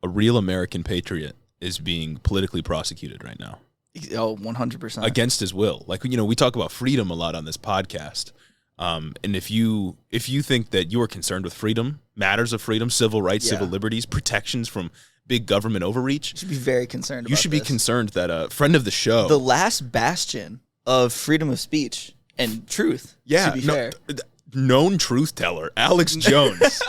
a real American patriot is being politically prosecuted right now. Oh, 100%. Against his will. Like, we talk about freedom a lot on this podcast. And if you think that you are concerned with freedom, matters of freedom, civil rights, civil liberties, protections from big government overreach, you should be very concerned about You should be concerned that a friend of the show, the last bastion of freedom of speech and truth, to be fair. Known truth teller Alex Jones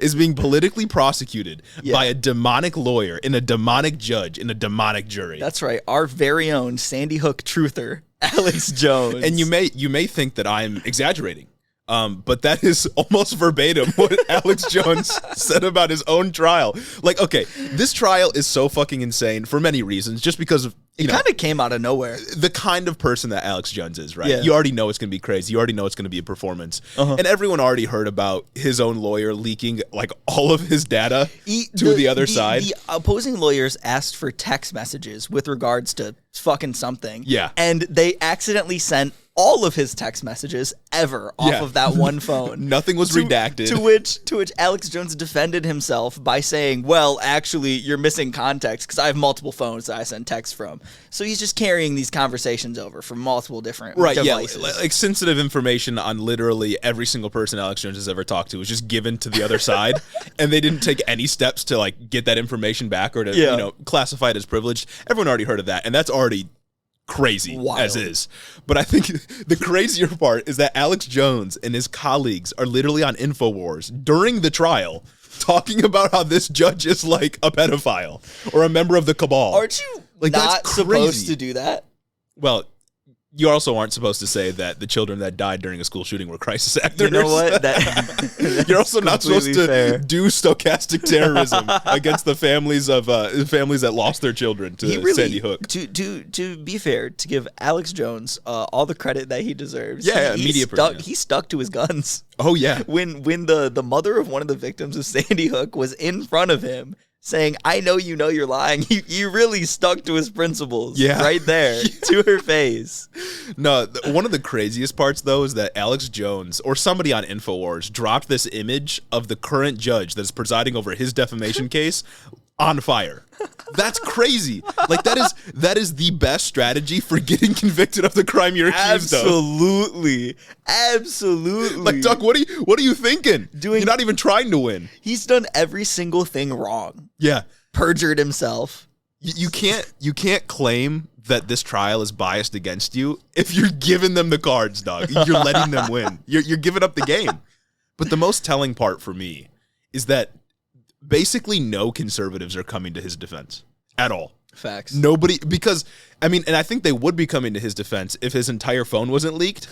is being politically prosecuted by a demonic lawyer and a demonic judge and a demonic jury. That's right. Our very own Sandy Hook truther, Alex Jones. And you may think that I'm exaggerating, but that is almost verbatim what Alex Jones said about his own trial. Like, okay, this trial is so fucking insane for many reasons, just because of it kind of came out of nowhere. The kind of person that Alex Jones is, right? Yeah. You already know it's going to be crazy. You already know it's going to be a performance. And everyone already heard about his own lawyer leaking like all of his data to the other side. The opposing lawyers asked for text messages with regards to fucking something. Yeah. And they accidentally sent all of his text messages ever off of that one phone. Nothing was redacted. To which Alex Jones defended himself by saying, well, actually, you're missing context because I have multiple phones that I send texts from. So he's just carrying these conversations over from multiple different devices. Yeah, like sensitive information on literally every single person Alex Jones has ever talked to was just given to the other side, and they didn't take any steps to like get that information back or to classify it as privileged. Everyone already heard of that, and that's already crazy as is. But I think the crazier part is that Alex Jones and his colleagues are literally on InfoWars during the trial talking about how this judge is like a pedophile or a member of the cabal. Aren't you not supposed to do that? Well, you also aren't supposed to say that the children that died during a school shooting were crisis actors. You know what? You're also not supposed to do stochastic terrorism against the families of families that lost their children to Sandy Hook. To be fair, to give Alex Jones all the credit that he deserves. He stuck to his guns. Oh yeah. When the mother of one of the victims of Sandy Hook was in front of him, saying, I know you're lying. He really stuck to his principles right there to her face. No, one of the craziest parts, though, is that Alex Jones or somebody on InfoWars dropped this image of the current judge that's presiding over his defamation case on fire. That's crazy. Like, that is the best strategy for getting convicted of the crime you're accused of. Absolutely. Like, Duck, what are you thinking? You're not even trying to win. He's done every single thing wrong. Yeah. Perjured himself. You can't claim that this trial is biased against you if you're giving them the cards, dog. You're letting them win. You're giving up the game. But the most telling part for me is that basically no conservatives are coming to his defense at all. Facts. Nobody, because, I mean, and I think they would be coming to his defense if his entire phone wasn't leaked,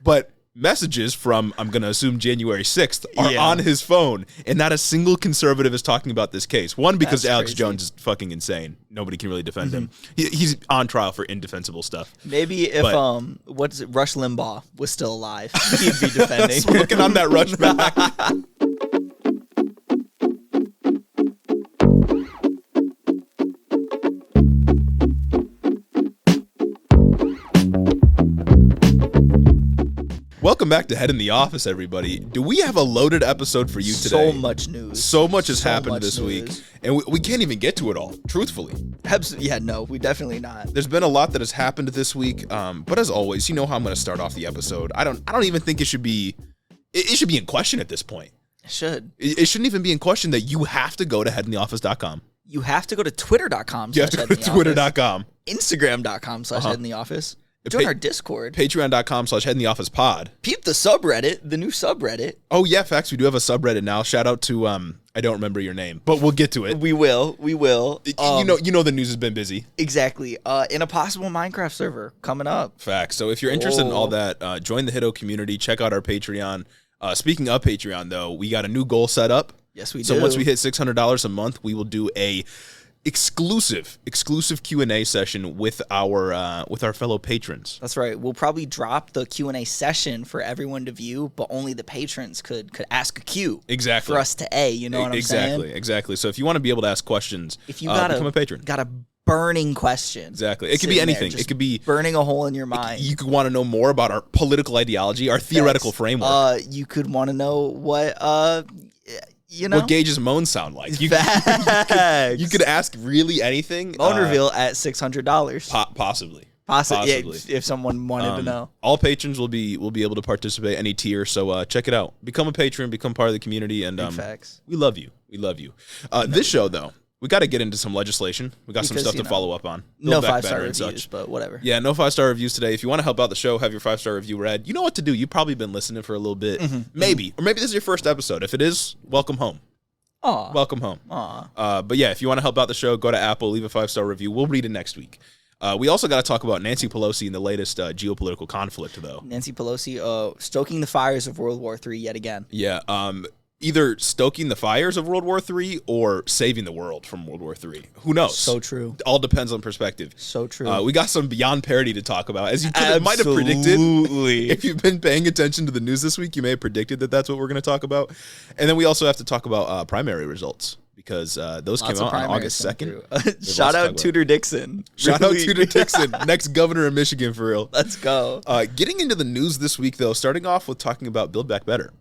but messages from, I'm going to assume January 6th are on his phone, and not a single conservative is talking about this case. One, because Alex Jones is fucking insane. Nobody can really defend him. He's on trial for indefensible stuff. Maybe if, Rush Limbaugh was still alive, he'd be defending. Smoking on that Rush back. Welcome back to Head in the Office, everybody. Do we have a loaded episode for you today? So much news. So much has happened this week, and we can't even get to it all, truthfully. Yeah, no, we definitely not. There's been a lot that has happened this week, but as always, you know how I'm going to start off the episode. I don't even think it should be in question at this point. It should. It shouldn't even be in question that you have to go to headintheoffice.com. You have to go to twitter.com. You have to go to twitter.com. Instagram.com/headintheoffice. Join our Discord. Patreon.com/headintheofficepod. Peep the subreddit, the new subreddit. Oh, yeah, facts. We do have a subreddit now. Shout out to, I don't remember your name, but we'll get to it. We will. You know the news has been busy. Exactly. In a possible Minecraft server coming up. Facts. So if you're interested in all that, join the Hiddo community. Check out our Patreon. Speaking of Patreon, though, we got a new goal set up. Yes, we do. So once we hit $600 a month, we will do a exclusive Q&A session with our fellow patrons. That's right. We'll probably drop the Q&A session for everyone to view, but only the patrons could ask a Q. Exactly. For us to you know what I'm saying? Exactly. So if you want to be able to ask questions, if you become a patron. Got a burning question. Exactly. It could be anything. It could be burning a hole in your mind. You could want to know more about our political ideology, our theoretical framework. You could want to know what You know? what Gage's moans sound like. You could ask really anything. Moan reveal at $600. Possibly. Possibly. If someone wanted to know. All patrons will be able to participate any tier, so check it out. Become a patron, become part of the community, and facts. we love you. We love you. This show, though, we got to get into some legislation. We got some stuff to follow up on. No 5-star reviews, but whatever. Yeah, no 5-star reviews today. If you want to help out the show, have your 5-star review read. You know what to do. You've probably been listening for a little bit. Maybe. Or maybe this is your first episode. If it is, welcome home. Aw. Welcome home. Aw. But yeah, if you want to help out the show, go to Apple, leave a 5-star review. We'll read it next week. We also got to talk about Nancy Pelosi and the latest geopolitical conflict, though. Nancy Pelosi stoking the fires of World War III yet again. Yeah, either stoking the fires of World War III or saving the world from World War III. Who knows? So true. It all depends on perspective. So true. We got some Beyond Parody to talk about. As you might have predicted, if you've been paying attention to the news this week, you may have predicted that that's what we're going to talk about. And then we also have to talk about primary results. Because those came out on August 2nd. Shout out Tudor Dixon. Shout out Tudor Dixon, next governor of Michigan for real. Let's go. Getting into the news this week, though, starting off with talking about Build Back Better.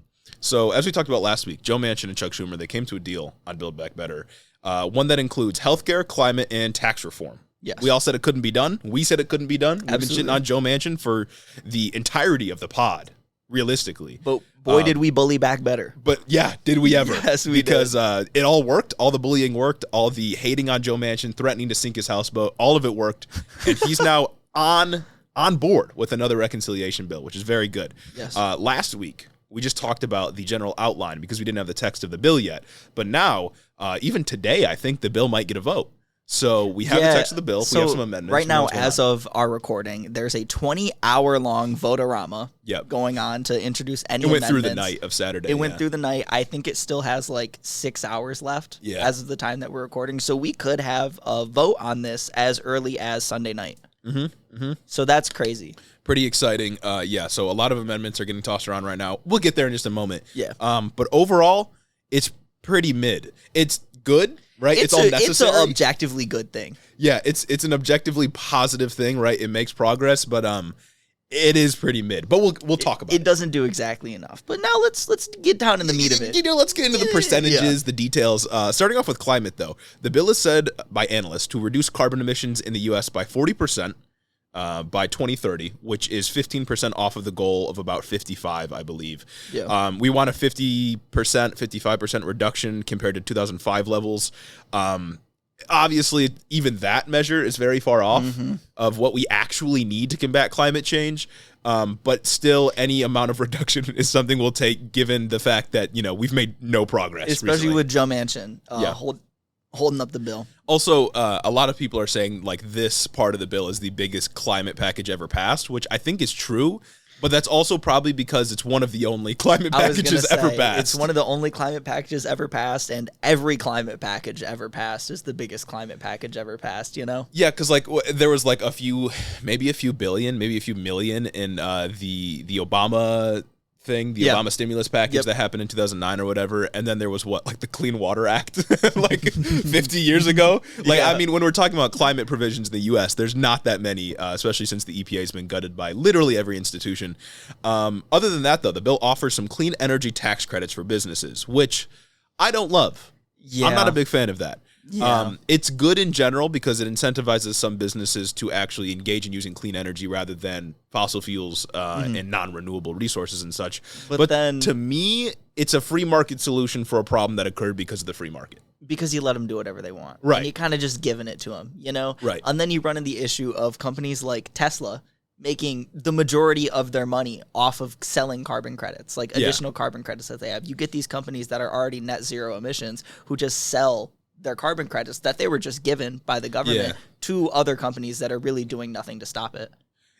So as we talked about last week, Joe Manchin and Chuck Schumer, they came to a deal on Build Back Better, one that includes healthcare, climate, and tax reform. Yes. We all said it couldn't be done. We said it couldn't be done. Absolutely. We've been shitting on Joe Manchin for the entirety of the pod. Realistically. But boy, did we bully back better. But yeah, did we ever? Yes, we because, did. It all worked. All the bullying worked. All the hating on Joe Manchin, threatening to sink his houseboat, all of it worked. And he's now on board with another reconciliation bill, which is very good. Yes. Last week, we just talked about the general outline because we didn't have the text of the bill yet. But now, even today, I think the bill might get a vote. So we have the text of the bill. We have some amendments. Right now, as of our recording, there's a 20-hour-long votorama going on to introduce any amendments. It went through the night of Saturday. It went through the night. I think it still has like 6 hours left as of the time that we're recording. So we could have a vote on this as early as Sunday night. So that's crazy. Pretty exciting. So a lot of amendments are getting tossed around right now. We'll get there in just a moment. Yeah. But overall, it's pretty mid. It's good. Right, it's all necessary. It's an objectively good thing. Yeah, it's an objectively positive thing, right? It makes progress, but it is pretty mid. But we'll talk about it. It doesn't do exactly enough. But now let's get down in the meat of it. Let's get into the percentages, the details. Starting off with climate, though, the bill is said by analysts to reduce carbon emissions in the U.S. by 40%. By 2030, which is 15% off of the goal of about 55, I believe. Yeah. We want a 50%, 55% reduction compared to 2005 levels. Obviously, even that measure is very far off of what we actually need to combat climate change. But still, any amount of reduction is something we'll take, given the fact that we've made no progress. Especially recently. With Joe Manchin holding up the bill. Also, a lot of people are saying like this part of the bill is the biggest climate package ever passed, which I think is true. But that's also probably because it's one of the only climate packages ever passed. It's one of the only climate packages ever passed, and every climate package ever passed is the biggest climate package ever passed, Yeah, because like there was like maybe a few billion, maybe a few million in the Obama thing, the Obama stimulus package that happened in 2009 or whatever, and then there was like the Clean Water Act like 50 years ago. I mean, when we're talking about climate provisions in the U.S., there's not that many, especially since the EPA has been gutted by literally every institution. Other than that, though, the bill offers some clean energy tax credits for businesses, which I don't love. I'm not a big fan of that. It's good in general because it incentivizes some businesses to actually engage in using clean energy rather than fossil fuels and non-renewable resources and such. But then, to me, it's a free market solution for a problem that occurred because of the free market. Because you let them do whatever they want. Right. And you kind of just giving it to them, Right. And then you run into the issue of companies like Tesla making the majority of their money off of selling carbon credits, like additional carbon credits that they have. You get these companies that are already net zero emissions who just sell their carbon credits that they were just given by the government to other companies that are really doing nothing to stop it.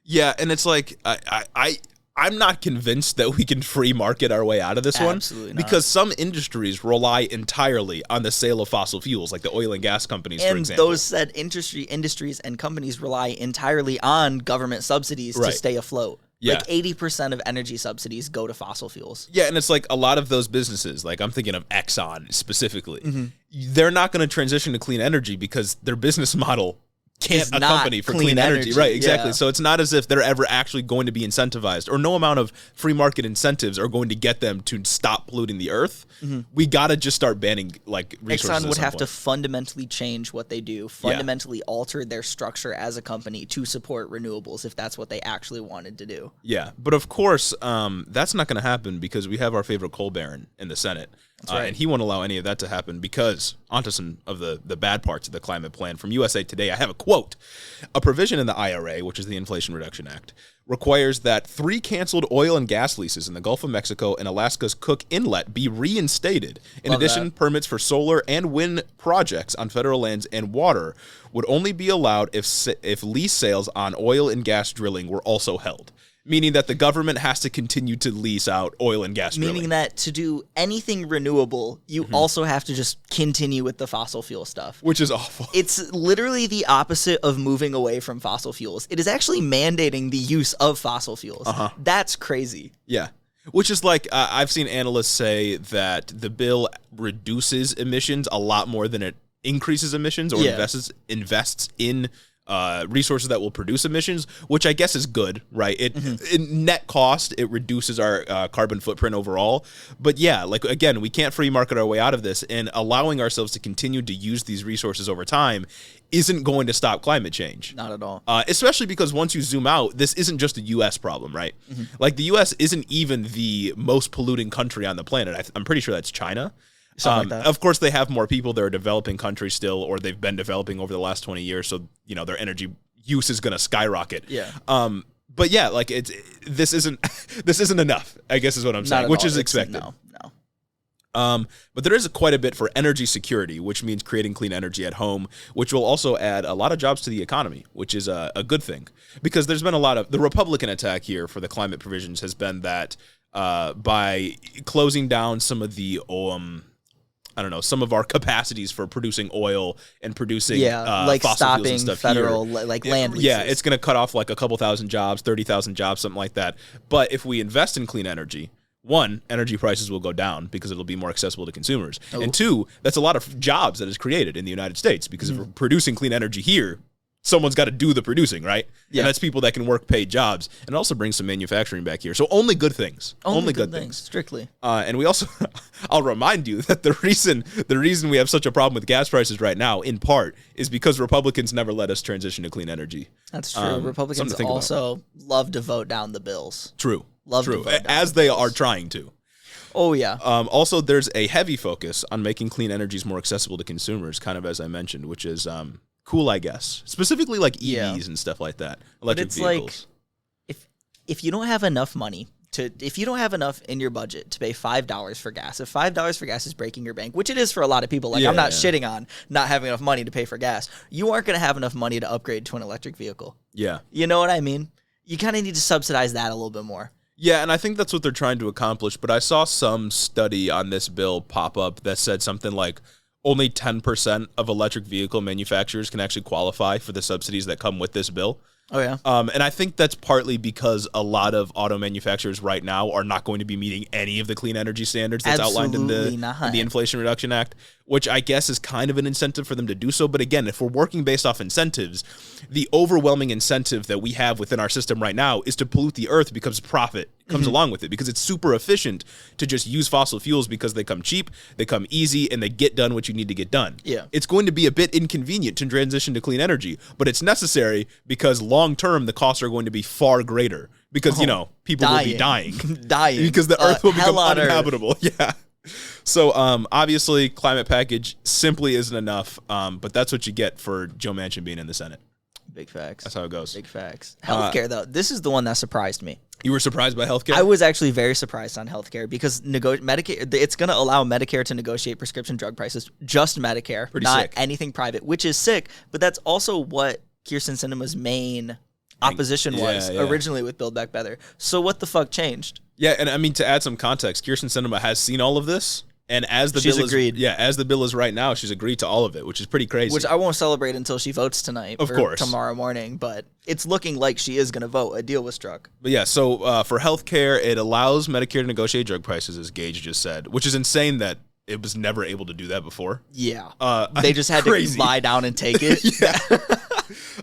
Yeah, and it's like I'm not convinced that we can free market our way out of this one. Absolutely not. Because some industries rely entirely on the sale of fossil fuels, like the oil and gas companies, for example. And those said industries and companies rely entirely on government subsidies to stay afloat. Yeah. Like 80% of energy subsidies go to fossil fuels. Yeah, and it's like a lot of those businesses, like I'm thinking of Exxon specifically, they're not going to transition to clean energy because their business model can't a company for clean energy. Right, exactly. Yeah. So it's not as if they're ever actually going to be incentivized, or no amount of free market incentives are going to get them to stop polluting the earth. We got to just start banning like resources. Exxon would have to fundamentally change what they do, fundamentally alter their structure as a company to support renewables if that's what they actually wanted to do. Yeah, but of course, that's not going to happen because we have our favorite coal baron in the Senate. That's right. And he won't allow any of that to happen because, onto some of the bad parts of the climate plan, from USA Today, I have a quote. A provision in the IRA, which is the Inflation Reduction Act, requires that 3 canceled oil and gas leases in the Gulf of Mexico and Alaska's Cook Inlet be reinstated. In addition, permits for solar and wind projects on federal lands and water would only be allowed if lease sales on oil and gas drilling were also held. Meaning that the government has to continue to lease out oil and gas drilling. Meaning that to do anything renewable, you also have to just continue with the fossil fuel stuff. Which is awful. It's literally the opposite of moving away from fossil fuels. It is actually mandating the use of fossil fuels. That's crazy. Yeah. Which is like, I've seen analysts say that the bill reduces emissions a lot more than it increases emissions or invests in resources that will produce emissions, which I guess is good, right? In net cost, it reduces our carbon footprint overall. But yeah, like again, we can't free market our way out of this, and allowing ourselves to continue to use these resources over time isn't going to stop climate change. Not at all. Especially because once you zoom out, this isn't just a U.S. problem, right? Like the U.S. isn't even the most polluting country on the planet. I'm pretty sure that's China. Like that. Of course, they have more people. They're a developing country still, or they've been developing over the last 20 years. So, you know, their energy use is going to skyrocket. Yeah. But yeah, like this isn't enough, I guess is what I'm saying, which is expected. No. But there is quite a bit for energy security, which means creating clean energy at home, which will also add a lot of jobs to the economy, which is a good thing. Because there's been a lot of the Republican attack here for the climate provisions has been that by closing down some of the some of our capacities for producing oil and producing like fossil stopping fuels and stuff federal here. land leases. Yeah, it's going to cut off like a couple thousand jobs, 30,000 jobs, something like that. But if we invest in clean energy, one, energy prices will go down because it'll be more accessible to consumers. And two, that's a lot of jobs that is created in the United States because if we're producing clean energy here, someone's got to do the producing, right? Yeah. And that's people that can work paid jobs, and also bring some manufacturing back here. So only good things. Only good things. Strictly. And we also, I'll remind you that the reason we have such a problem with gas prices right now, in part, is because Republicans never let us transition to clean energy. That's true. Republicans also love to vote down the bills. True. To vote down as they are trying to. Oh, yeah. Also, there's a heavy focus on making clean energies more accessible to consumers, kind of as I mentioned, which is cool, I guess. Specifically like EVs and stuff like that. Electric vehicles. Like, if you don't have enough money if you don't have enough in your budget to pay $5 for gas, if $5 for gas is breaking your bank, which it is for a lot of people, like I'm not shitting on not having enough money to pay for gas, you aren't going to have enough money to upgrade to an electric vehicle. Yeah. You know what I mean? You kind of need to subsidize that a little bit more. Yeah, and I think that's what they're trying to accomplish, but I saw some study on this bill pop up that said something like only 10% of electric vehicle manufacturers can actually qualify for the subsidies that come with this bill. Oh, yeah. And I think that's partly because a lot of auto manufacturers right now are not going to be meeting any of the clean energy standards that's outlined in the Inflation Reduction Act, which I guess is kind of an incentive for them to do so. But again, if we're working based off incentives, the overwhelming incentive that we have within our system right now is to pollute the earth because profit comes along with it, because it's super efficient to just use fossil fuels because they come cheap, they come easy, and they get done what you need to get done. Yeah. It's going to be a bit inconvenient to transition to clean energy, but it's necessary because long term the costs are going to be far greater because, people will be dying. Because the earth will become uninhabitable. Yeah. So obviously climate package simply isn't enough, but that's what you get for Joe Manchin being in the Senate. Big facts. That's how it goes. Big facts. Healthcare, though, this is the one that surprised me. You were surprised by healthcare? I was actually very surprised on healthcare because Medicare. It's going to allow Medicare to negotiate prescription drug prices, just Medicare, not sick. Anything private, which is sick. But that's also what Kyrsten Sinema's main opposition was originally with Build Back Better. So what the fuck changed? Yeah, and I mean, to add some context, Kyrsten Sinema has seen all of this. And as the bill is right now, she's agreed to all of it, which is pretty crazy. Which I won't celebrate until she votes tonight, of course, tomorrow morning. But it's looking like she is going to vote. A deal was struck. But yeah, so for healthcare, it allows Medicare to negotiate drug prices, as Gage just said, which is insane that it was never able to do that before. Yeah, they just had to lie down and take it.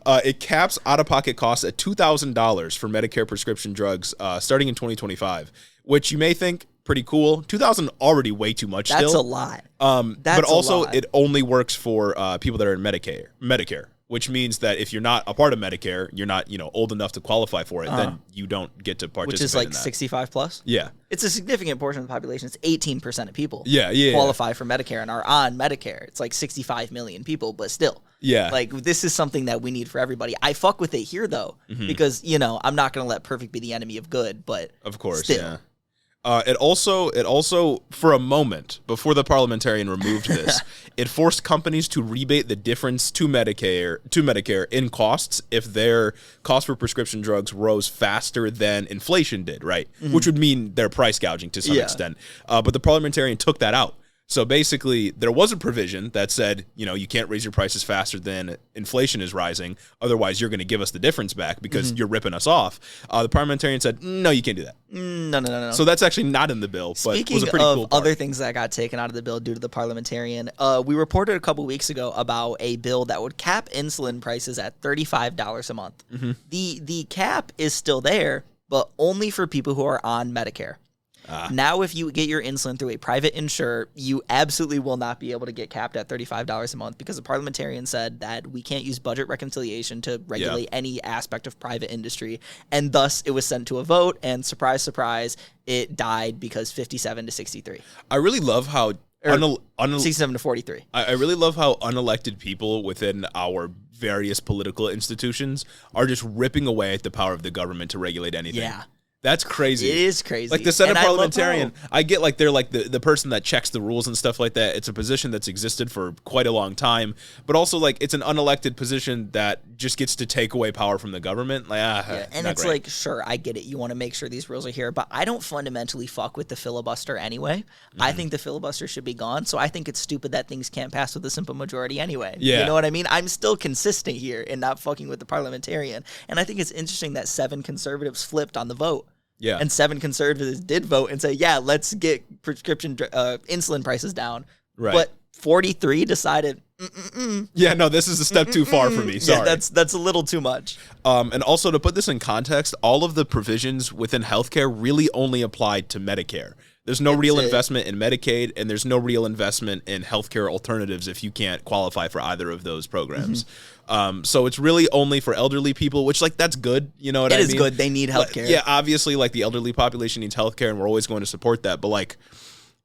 It caps out-of-pocket costs at $2,000 for Medicare prescription drugs starting in 2025, which you may think pretty cool. $2,000 already way too much. That's still. a lot. But also it only works for people that are in Medicare, which means that if you're not a part of Medicare, you're not old enough to qualify for it, then you don't get to participate. Which is like 65 plus. Yeah, it's a significant portion of the population. It's 18% of people. Yeah, qualify for Medicare and are on Medicare. It's like 65 million people, but still. Yeah. Like, this is something that we need for everybody. I fuck with it here, though, because, I'm not going to let perfect be the enemy of good, but of course, still. Yeah. It also, for a moment, before the parliamentarian removed this, it forced companies to rebate the difference to Medicare in costs if their cost for prescription drugs rose faster than inflation did, right? Which would mean they're price gouging to some extent. But the parliamentarian took that out. So basically, there was a provision that said, you can't raise your prices faster than inflation is rising. Otherwise, you're going to give us the difference back because you're ripping us off. The parliamentarian said, no, you can't do that. No. So that's actually not in the bill, but it was a pretty cool part. Other things that got taken out of the bill due to the parliamentarian, we reported a couple weeks ago about a bill that would cap insulin prices at $35 a month. The cap is still there, but only for people who are on Medicare. Now, if you get your insulin through a private insurer, you absolutely will not be able to get capped at $35 a month because the parliamentarian said that we can't use budget reconciliation to regulate any aspect of private industry. And thus, it was sent to a vote, and surprise, surprise, it died because 57 to 63. I really love how... 67 to 43. I really love how unelected people within our various political institutions are just ripping away at the power of the government to regulate anything. Yeah. That's crazy. It is crazy. Like the Senate parliamentarian, I get like they're like the person that checks the rules and stuff like that. It's a position that's existed for quite a long time, but also like it's an unelected position that just gets to take away power from the government. Like, and it's like, sure, I get it. You want to make sure these rules are here, but I don't fundamentally fuck with the filibuster anyway. I think the filibuster should be gone, so I think it's stupid that things can't pass with a simple majority anyway. Yeah. You know what I mean? I'm still consistent here in not fucking with the parliamentarian, and I think it's interesting that 7 conservatives flipped on the vote. Yeah. And 7 conservatives did vote and say, yeah, let's get prescription insulin prices down. Right. But 43 decided, yeah, no, this is a step too far for me. Sorry. Yeah, that's a little too much. And also to put this in context, all of the provisions within healthcare really only applied to Medicare. There's no real investment in Medicaid, and there's no real investment in healthcare alternatives if you can't qualify for either of those programs. So it's really only for elderly people, which, like, that's good. You know what I mean? It is good. They need healthcare. Yeah, obviously, like, the elderly population needs healthcare, and we're always going to support that. But, like,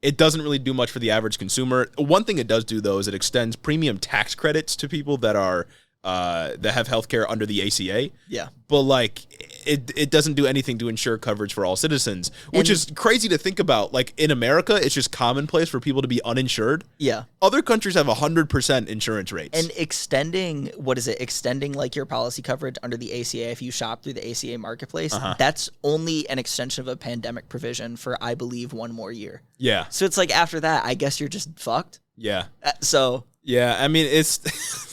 it doesn't really do much for the average consumer. One thing it does do, though, is it extends premium tax credits to people that are that have healthcare under the ACA. Yeah. But, like, it doesn't do anything to ensure coverage for all citizens, which is crazy to think about. Like, in America, it's just commonplace for people to be uninsured. Yeah. Other countries have 100% insurance rates. And extending, extending, like, your policy coverage under the ACA if you shop through the ACA marketplace, that's only an extension of a pandemic provision for, I believe, 1 more year. Yeah. So it's like, after that, I guess you're just fucked. Yeah. Yeah, I mean, it's...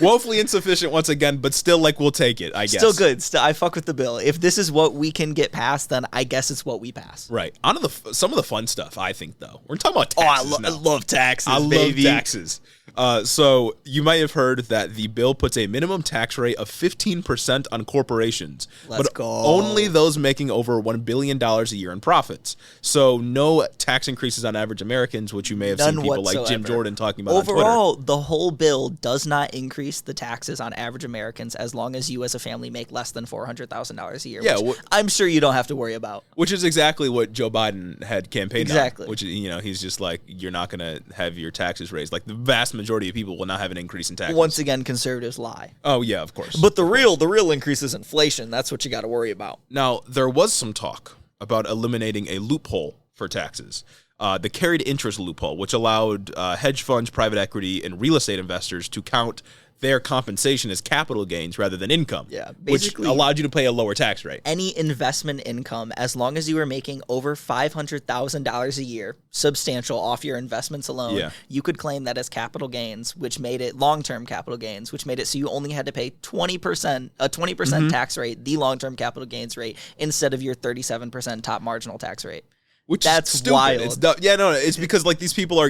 woefully insufficient once again, but still, like, we'll take it, I guess. Still good. I fuck with the bill. If this is what we can get past, then I guess it's what we pass. Right. On to some of the fun stuff, I think, though. We're talking about taxes I love taxes, baby. I love taxes. So you might have heard that the bill puts a minimum tax rate of 15% on corporations. Let's go. Only those making over $1 billion a year in profits. So no tax increases on average Americans, which you may have seen people like Jim Jordan talking about Overall, on Twitter. The whole bill does not increase the taxes on average Americans as long as you as a family make less than $400,000 a year, which I'm sure you don't have to worry about. Which is exactly what Joe Biden had campaigned on. Which, he's just like, you're not going to have your taxes raised. Like, the vast majority of people will not have an increase in taxes. Once again, conservatives lie. Oh, yeah, of course. But the real increase is inflation. That's what you got to worry about. Now, there was some talk about eliminating a loophole for taxes. The carried interest loophole, which allowed hedge funds, private equity, and real estate investors to count their compensation as capital gains rather than income. Yeah, which allowed you to pay a lower tax rate. Any investment income, as long as you were making over $500,000 a year, substantial off your investments alone, you could claim that as capital gains, which made it long-term capital gains, which made it so you only had to pay 20%, a 20% tax rate, the long-term capital gains rate, instead of your 37% top marginal tax rate. Which that's is stupid. wild. It's it's because like these people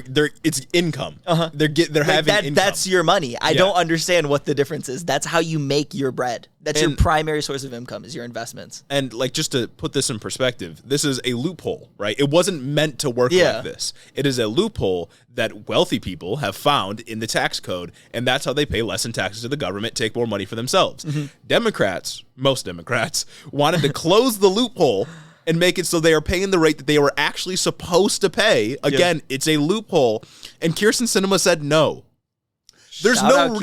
it's income. They're having income. That's your money. I don't understand what the difference is. That's how you make your bread. That's your primary source of income is your investments. And like, just to put this in perspective, this is a loophole, right? It wasn't meant to work like this. It is a loophole that wealthy people have found in the tax code, and that's how they pay less in taxes to the government, take more money for themselves. Democrats, most Democrats, wanted to close the loophole and make it so they are paying the rate that they were actually supposed to pay. Again, it's a loophole. And Kyrsten Sinema said no. There's no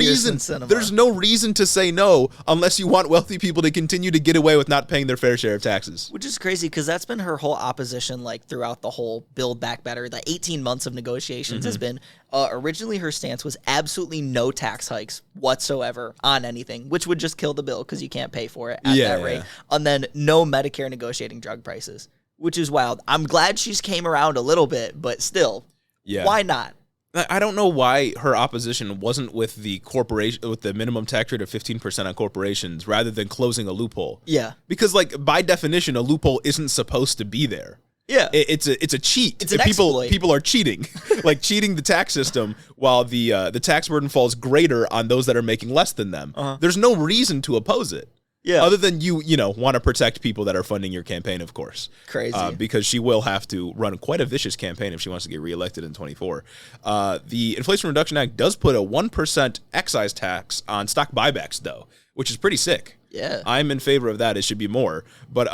reason to say no unless you want wealthy people to continue to get away with not paying their fair share of taxes. Which is crazy because that's been her whole opposition like throughout the whole Build Back Better. The 18 months of negotiations has been originally her stance was absolutely no tax hikes whatsoever on anything, which would just kill the bill because you can't pay for it at that rate. And then no Medicare negotiating drug prices, which is wild. I'm glad she's came around a little bit, but still, why not? I don't know why her opposition wasn't with the minimum tax rate of 15% on corporations rather than closing a loophole. Yeah. Because like by definition, a loophole isn't supposed to be there. Yeah. It's a cheat. It's an exploit. People are cheating, like cheating the tax system while the tax burden falls greater on those that are making less than them. There's no reason to oppose it. Yeah. Other than you want to protect people that are funding your campaign, of course. Crazy. Because she will have to run quite a vicious campaign if she wants to get reelected in 2024. The Inflation Reduction Act does put a 1% excise tax on stock buybacks, though, which is pretty sick. Yeah. I'm in favor of that. It should be more. But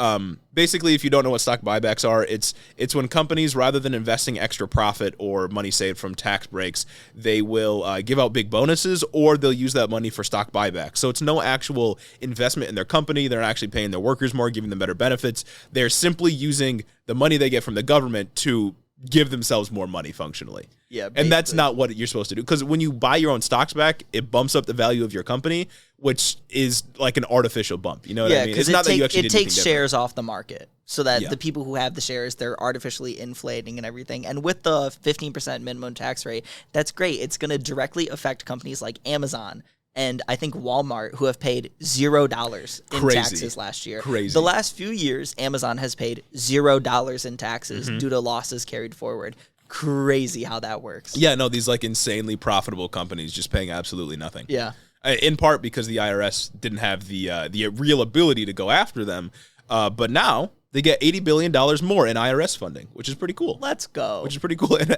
basically, if you don't know what stock buybacks are, it's when companies, rather than investing extra profit or money saved from tax breaks, they will give out big bonuses or they'll use that money for stock buybacks. So it's no actual investment in their company. They're not actually paying their workers more, giving them better benefits. They're simply using the money they get from the government to give themselves more money functionally. Yeah, basically. And that's not what you're supposed to do. Because when you buy your own stocks back, it bumps up the value of your company, which is like an artificial bump. You know what I mean? It's not that you actually did anything different. It takes shares off the market so that the people who have the shares, they're artificially inflating and everything. And with the 15% minimum tax rate, that's great. It's going to directly affect companies like Amazon and I think Walmart, who have paid $0 in taxes last year. Crazy. The last few years, Amazon has paid $0 in taxes due to losses carried forward. Crazy how that works. Yeah, no, these like insanely profitable companies just paying absolutely nothing. Yeah. In part because the IRS didn't have the real ability to go after them. But now they get $80 billion more in IRS funding, which is pretty cool. Let's go. Which is pretty cool. And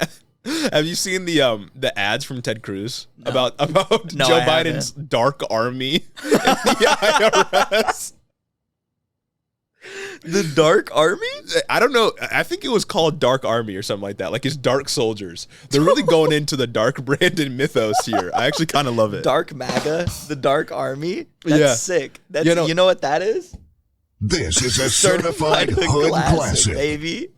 have you seen the ads from Ted Cruz about Joe Biden's dark army in the IRS? The Dark Army? I don't know. I think it was called Dark Army or something like that. Like his Dark Soldiers. They're really going into the Dark Brandon mythos here. I actually kind of love it. Dark MAGA, the Dark Army. That's sick. That's you know what that is? This is a certified hood classic, baby.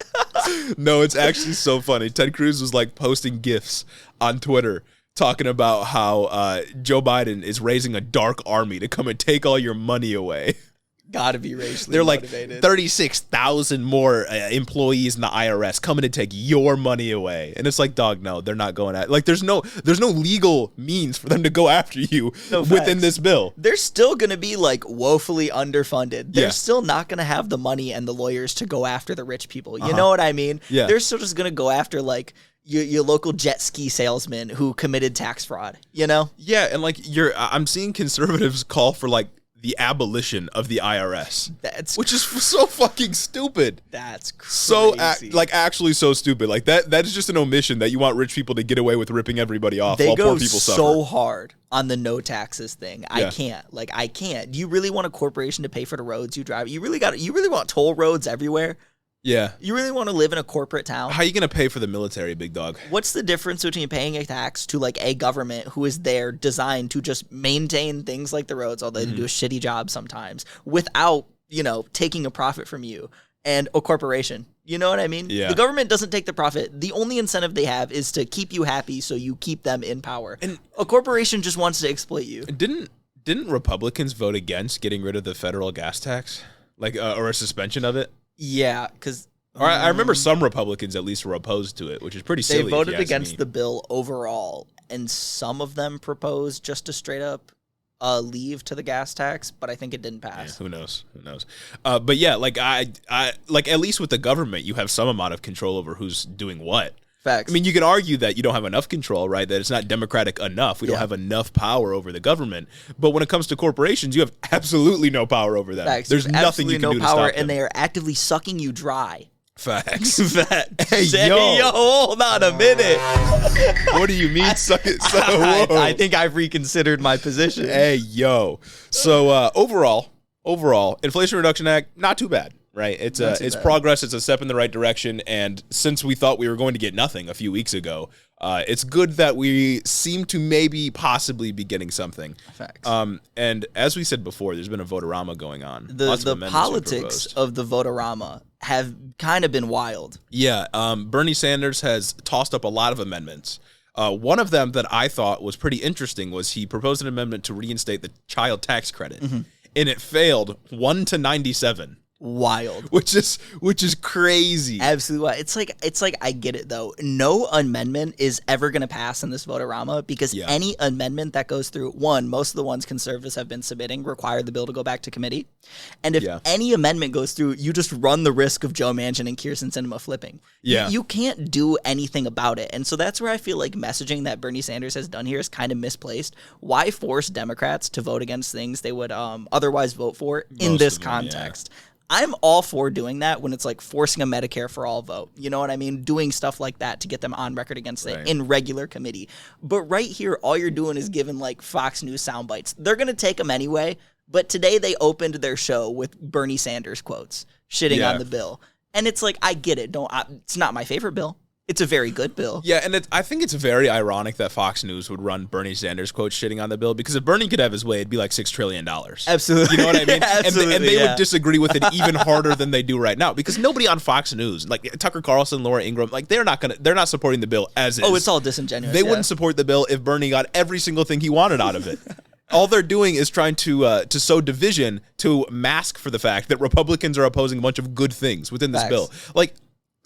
No, it's actually so funny. Ted Cruz was like posting GIFs on Twitter talking about how Joe Biden is raising a dark army to come and take all your money away. Gotta be racially They're motivated. Like 36,000 more employees in the IRS coming to take your money away. And it's like, dog, no, they're not going at like there's no legal means for them to go after you within this bill. They're still gonna be like woefully underfunded. They're still not gonna have the money and the lawyers to go after the rich people. You know what I mean? Yeah. They're still just gonna go after like your local jet ski salesman who committed tax fraud, you know? Yeah, and like I'm seeing conservatives call for like the abolition of the IRS, which is so fucking stupid. That's crazy. So actually so stupid. Like that is just an omission that you want rich people to get away with ripping everybody off while poor people suffer. They go so hard on the no taxes thing. I can't. Do you really want a corporation to pay for the roads you drive? You really want toll roads everywhere? Yeah. You really want to live in a corporate town? How are you going to pay for the military, big dog? What's the difference between paying a tax to like a government who is there designed to just maintain things like the roads, although they do a shitty job sometimes, without, taking a profit from you, and a corporation? You know what I mean? Yeah. The government doesn't take the profit. The only incentive they have is to keep you happy so you keep them in power. And a corporation just wants to exploit you. Didn't Republicans vote against getting rid of the federal gas tax? Or a suspension of it? Yeah, because I remember some Republicans at least were opposed to it, which is pretty silly. They voted against the bill overall, and some of them proposed just a straight up leave to the gas tax, but I think it didn't pass. Yeah, who knows? But yeah, like I like at least with the government, you have some amount of control over who's doing what. Facts. I mean, you can argue that you don't have enough control, right? That it's not democratic enough. We don't have enough power over the government. But when it comes to corporations, you have absolutely no power over them. Facts. There's nothing you can do to stop them. And they are actively sucking you dry. Facts. Hey, yo, hold on a minute. What do you mean, suck it? So, I think I've reconsidered my position. Hey, yo. So overall, Inflation Reduction Act, not too bad. Right, it's progress. It's a step in the right direction, and since we thought we were going to get nothing a few weeks ago, it's good that we seem to maybe possibly be getting something. Facts. And as we said before, there's been a votorama going on. The politics of the votorama have kind of been wild. Yeah, Bernie Sanders has tossed up a lot of amendments. One of them that I thought was pretty interesting was he proposed an amendment to reinstate the child tax credit, and it failed 1 to 97. Wild, which is crazy. Absolutely wild. It's like I get it though. No amendment is ever going to pass in this votorama because any amendment that goes through, most of the ones conservatives have been submitting require the bill to go back to committee, and if any amendment goes through, you just run the risk of Joe Manchin and Kyrsten Sinema flipping. You can't do anything about it, and so that's where I feel like messaging that Bernie Sanders has done here is kind of misplaced. Why force Democrats to vote against things they would otherwise vote for in this context? I'm all for doing that when it's like forcing a Medicare for all vote. You know what I mean? Doing stuff like that to get them on record against it in regular committee. But right here, all you're doing is giving like Fox News sound bites. They're going to take them anyway. But today they opened their show with Bernie Sanders quotes shitting on the bill. And it's like, I get it. It's not my favorite bill. It's a very good bill. Yeah, and I think it's very ironic that Fox News would run Bernie Sanders quotes shitting on the bill, because if Bernie could have his way, it'd be like $6 trillion. Absolutely. You know what I mean? Absolutely, and they would disagree with it even harder than they do right now, because nobody on Fox News, like Tucker Carlson, Laura Ingraham, like they're not supporting the bill as is. Oh, it's all disingenuous. They wouldn't support the bill if Bernie got every single thing he wanted out of it. All they're doing is trying to sow division to mask for the fact that Republicans are opposing a bunch of good things within this bill. Like,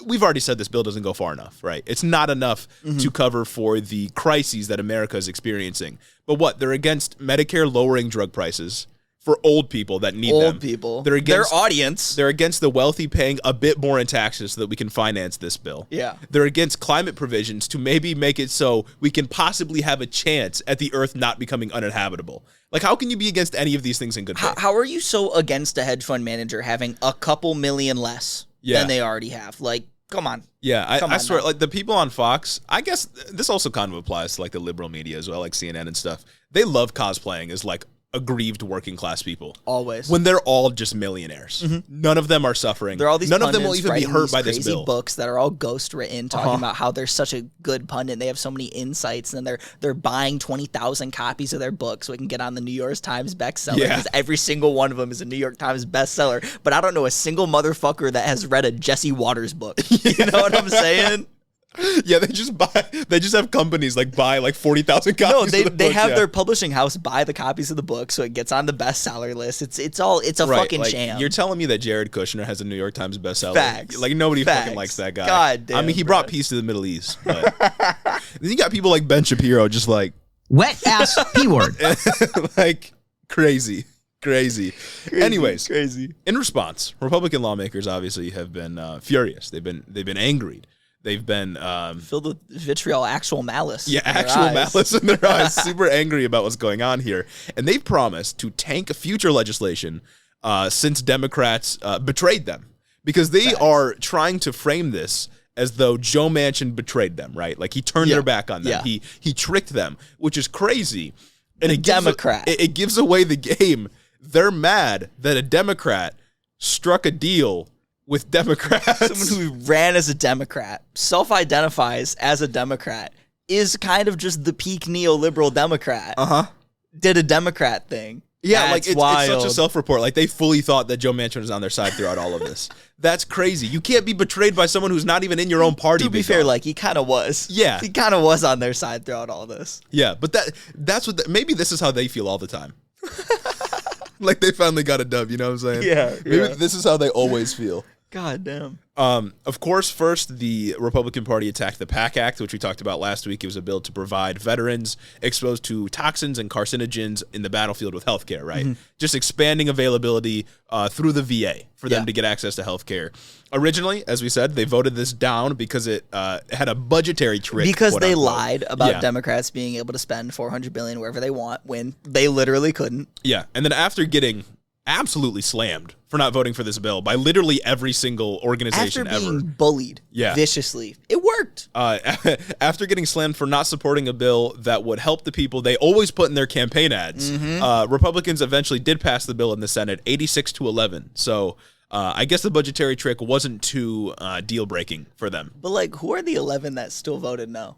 we've already said this bill doesn't go far enough, right? It's not enough to cover for the crises that America is experiencing. But what? They're against Medicare lowering drug prices for old people that need them. Old people. They're against their audience. They're against the wealthy paying a bit more in taxes so that we can finance this bill. Yeah. They're against climate provisions to maybe make it so we can possibly have a chance at the earth not becoming uninhabitable. Like, how can you be against any of these things in good faith? How are you so against a hedge fund manager having a couple million less than they already have? Like, come on. Yeah, I swear, like, the people on Fox, I guess this also kind of applies to, like, the liberal media as well, like CNN and stuff. They love cosplaying as, like, aggrieved working class people. Always. When they're all just millionaires. None of them are suffering. There are all these None of them will even be hurt by this crazy bill. Books that are all ghost written, talking about how they're such a good pundit. They have so many insights, and they're buying 20,000 copies of their book so it can get on the New York Times bestseller. Because every single one of them is a New York Times bestseller. But I don't know a single motherfucker that has read a Jesse Waters book. You know what I'm saying? Yeah, they just have companies like buy like 40,000 copies. No, of the they book, have their publishing house buy the copies of the book so it gets on the bestseller list. It's a fucking sham. You're telling me that Jared Kushner has a New York Times bestseller? Facts. Like, nobody Facts. fucking likes that guy. God damn. I mean, he brought peace to the Middle East. But then you got people like Ben Shapiro just like wet ass P word. like crazy. Anyways, crazy. In response, Republican lawmakers obviously have been furious. They've been angry. They've been filled with vitriol, actual malice. Yeah, actual malice in their eyes. Super angry about what's going on here. And they've promised to tank future legislation since Democrats betrayed them. Because they are trying to frame this as though Joe Manchin betrayed them, right? Like, he turned their back on them. Yeah. He tricked them, which is crazy. And it gives away the game. They're mad that a Democrat struck a deal with Democrats. Someone who ran as a Democrat, self-identifies as a Democrat, is kind of just the peak neoliberal Democrat. Did a Democrat thing. Yeah, That's like it's such a self-report. Like, they fully thought that Joe Manchin was on their side throughout all of this. That's crazy. You can't be betrayed by someone who's not even in your own party. To be fair, like, he kind of was. Yeah. He kind of was on their side throughout all this. Yeah, but that's what maybe this is how they feel all the time. Like, they finally got a dub, you know what I'm saying? Yeah. Maybe this is how they always feel. God damn. Of course, first, the Republican Party attacked the PAC Act, which we talked about last week. It was a bill to provide veterans exposed to toxins and carcinogens in the battlefield with health care, right? Just expanding availability through the VA for them to get access to health care. Originally, as we said, they voted this down because it had a budgetary trick. Because they lied about Democrats being able to spend $400 billion wherever they want when they literally couldn't. Yeah, and then after getting absolutely slammed for not voting for this bill by literally every single organization after being ever. bullied viciously. It worked. After getting slammed for not supporting a bill that would help the people they always put in their campaign ads, Republicans eventually did pass the bill in the Senate 86-11. So I guess the budgetary trick wasn't too deal-breaking for them. But, like, who are the 11 that still voted no?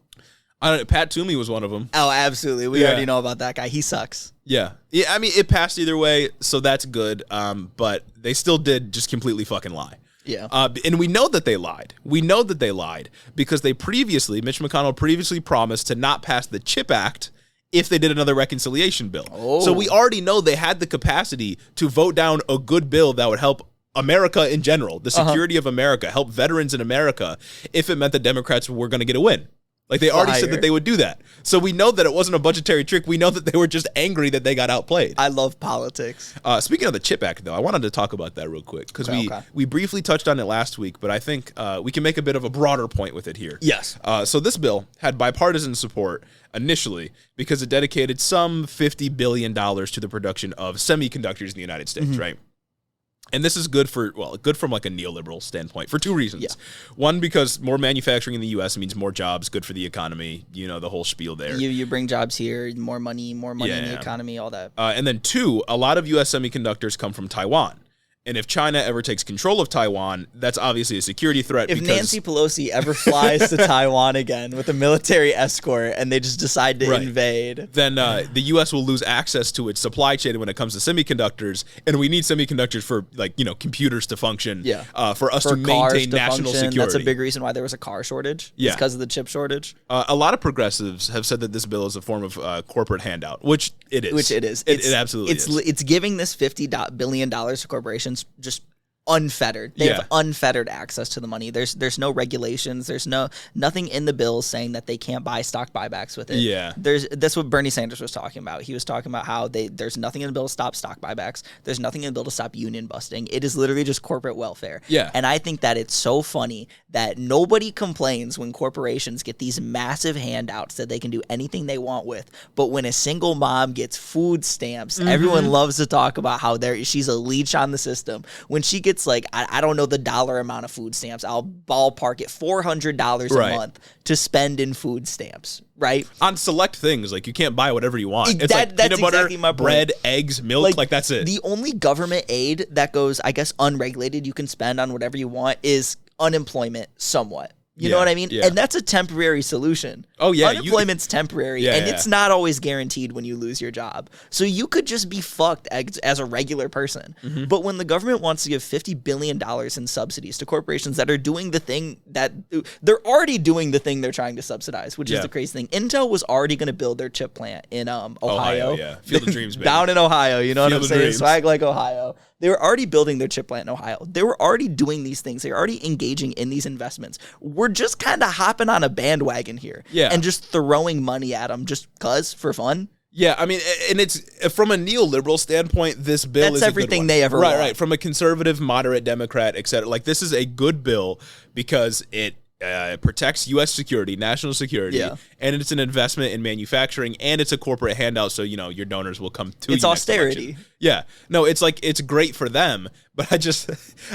I don't know, Pat Toomey was one of them. Oh, absolutely. We already know about that guy. He sucks. Yeah. I mean, it passed either way, so that's good. But they still did just completely fucking lie. Yeah. And we know that they lied. We know that they lied because Mitch McConnell previously promised to not pass the CHIP Act if they did another reconciliation bill. So we already know they had the capacity to vote down a good bill that would help America in general, the security of America, help veterans in America, if it meant the Democrats were going to get a win. Like, they already said that they would do that. So we know that it wasn't a budgetary trick. We know that they were just angry that they got outplayed. I love politics. Speaking of the CHIP Act, though, I wanted to talk about that real quick because we briefly touched on it last week, but I think we can make a bit of a broader point with it here. Yes. So this bill had bipartisan support initially because it dedicated some $50 billion to the production of semiconductors in the United States, right? And this is good from like a neoliberal standpoint for two reasons. Yeah. One, because more manufacturing in the U.S. means more jobs, good for the economy, the whole spiel there. You bring jobs here, more money in the economy, all that. And then two, a lot of U.S. semiconductors come from Taiwan. And if China ever takes control of Taiwan, that's obviously a security threat. If Nancy Pelosi ever flies to Taiwan again with a military escort and they just decide to invade, then the U.S. will lose access to its supply chain when it comes to semiconductors. And we need semiconductors for, computers to function, for us to maintain national security. That's a big reason why there was a car shortage. It's because of the chip shortage. A lot of progressives have said that this bill is a form of corporate handout, which it is. It absolutely is. It's giving this $50 billion to corporations just unfettered. They have unfettered access to the money. There's no regulations. There's nothing in the bill saying that they can't buy stock buybacks with it. Yeah. That's what Bernie Sanders was talking about. He was talking about how there's nothing in the bill to stop stock buybacks. There's nothing in the bill to stop union busting. It is literally just corporate welfare. Yeah. And I think that it's so funny that nobody complains when corporations get these massive handouts that they can do anything they want with. But when a single mom gets food stamps, everyone loves to talk about how she's a leech on the system. When she gets I don't know the dollar amount of food stamps. I'll ballpark it $400 a month to spend in food stamps, right? On select things, you can't buy whatever you want. It's that's peanut butter, exactly my point. bread, eggs, milk, that's it. The only government aid that goes, I guess, unregulated, you can spend on whatever you want, is unemployment somewhat. You know what I mean? Yeah. And that's a temporary solution. Oh, yeah. Unemployment's temporary, and it's not always guaranteed when you lose your job. So you could just be fucked as a regular person. But when the government wants to give $50 billion in subsidies to corporations that are doing the thing that they're already doing the thing they're trying to subsidize, which is the crazy thing. Intel was already going to build their chip plant in Ohio. Field of Dreams, baby. Down in Ohio, you know what I'm saying? Dreams. Swag like Ohio. They were already building their chip plant in Ohio. They were already doing these things. They were already engaging in these investments. We're just kind of hopping on a bandwagon here and just throwing money at them just because for fun. Yeah, I mean, and it's from a neoliberal standpoint, this bill is everything they ever want. Right. From a conservative, moderate Democrat, etc. This is a good bill because it protects U.S. security, national security, and it's an investment in manufacturing, and it's a corporate handout, so your donors will come to you. It's austerity. Yeah, no, it's great for them, but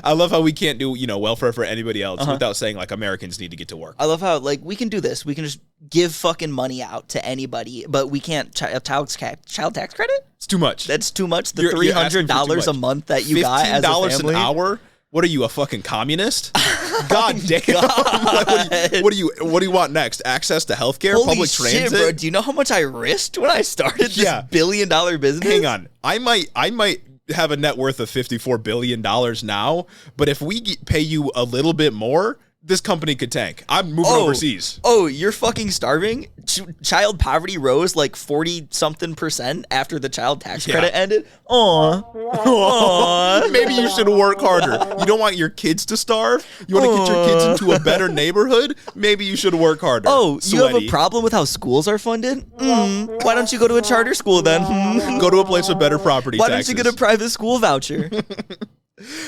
I love how we can't do welfare for anybody else without saying Americans need to get to work. I love how we can do this. We can just give fucking money out to anybody, but we can't child tax credit. It's too much. That's too much. The $300 a month that you got as a family. $15 an hour. What are you, a fucking communist? God damn! What do you want next? Access to healthcare, public transit? Bro. Do you know how much I risked when I started this $1 billion business? Hang on, I might have a net worth of $54 billion now, but if we pay you a little bit more, this company could tank. I'm moving overseas. Oh, you're fucking starving? Child poverty rose like 40-something% after the child tax credit ended? Aww. Maybe you should work harder. You don't want your kids to starve? You want to get your kids into a better neighborhood? Maybe you should work harder. Oh, you have a problem with how schools are funded? Why don't you go to a charter school then? Go to a place with better property taxes. Why don't you get a private school voucher?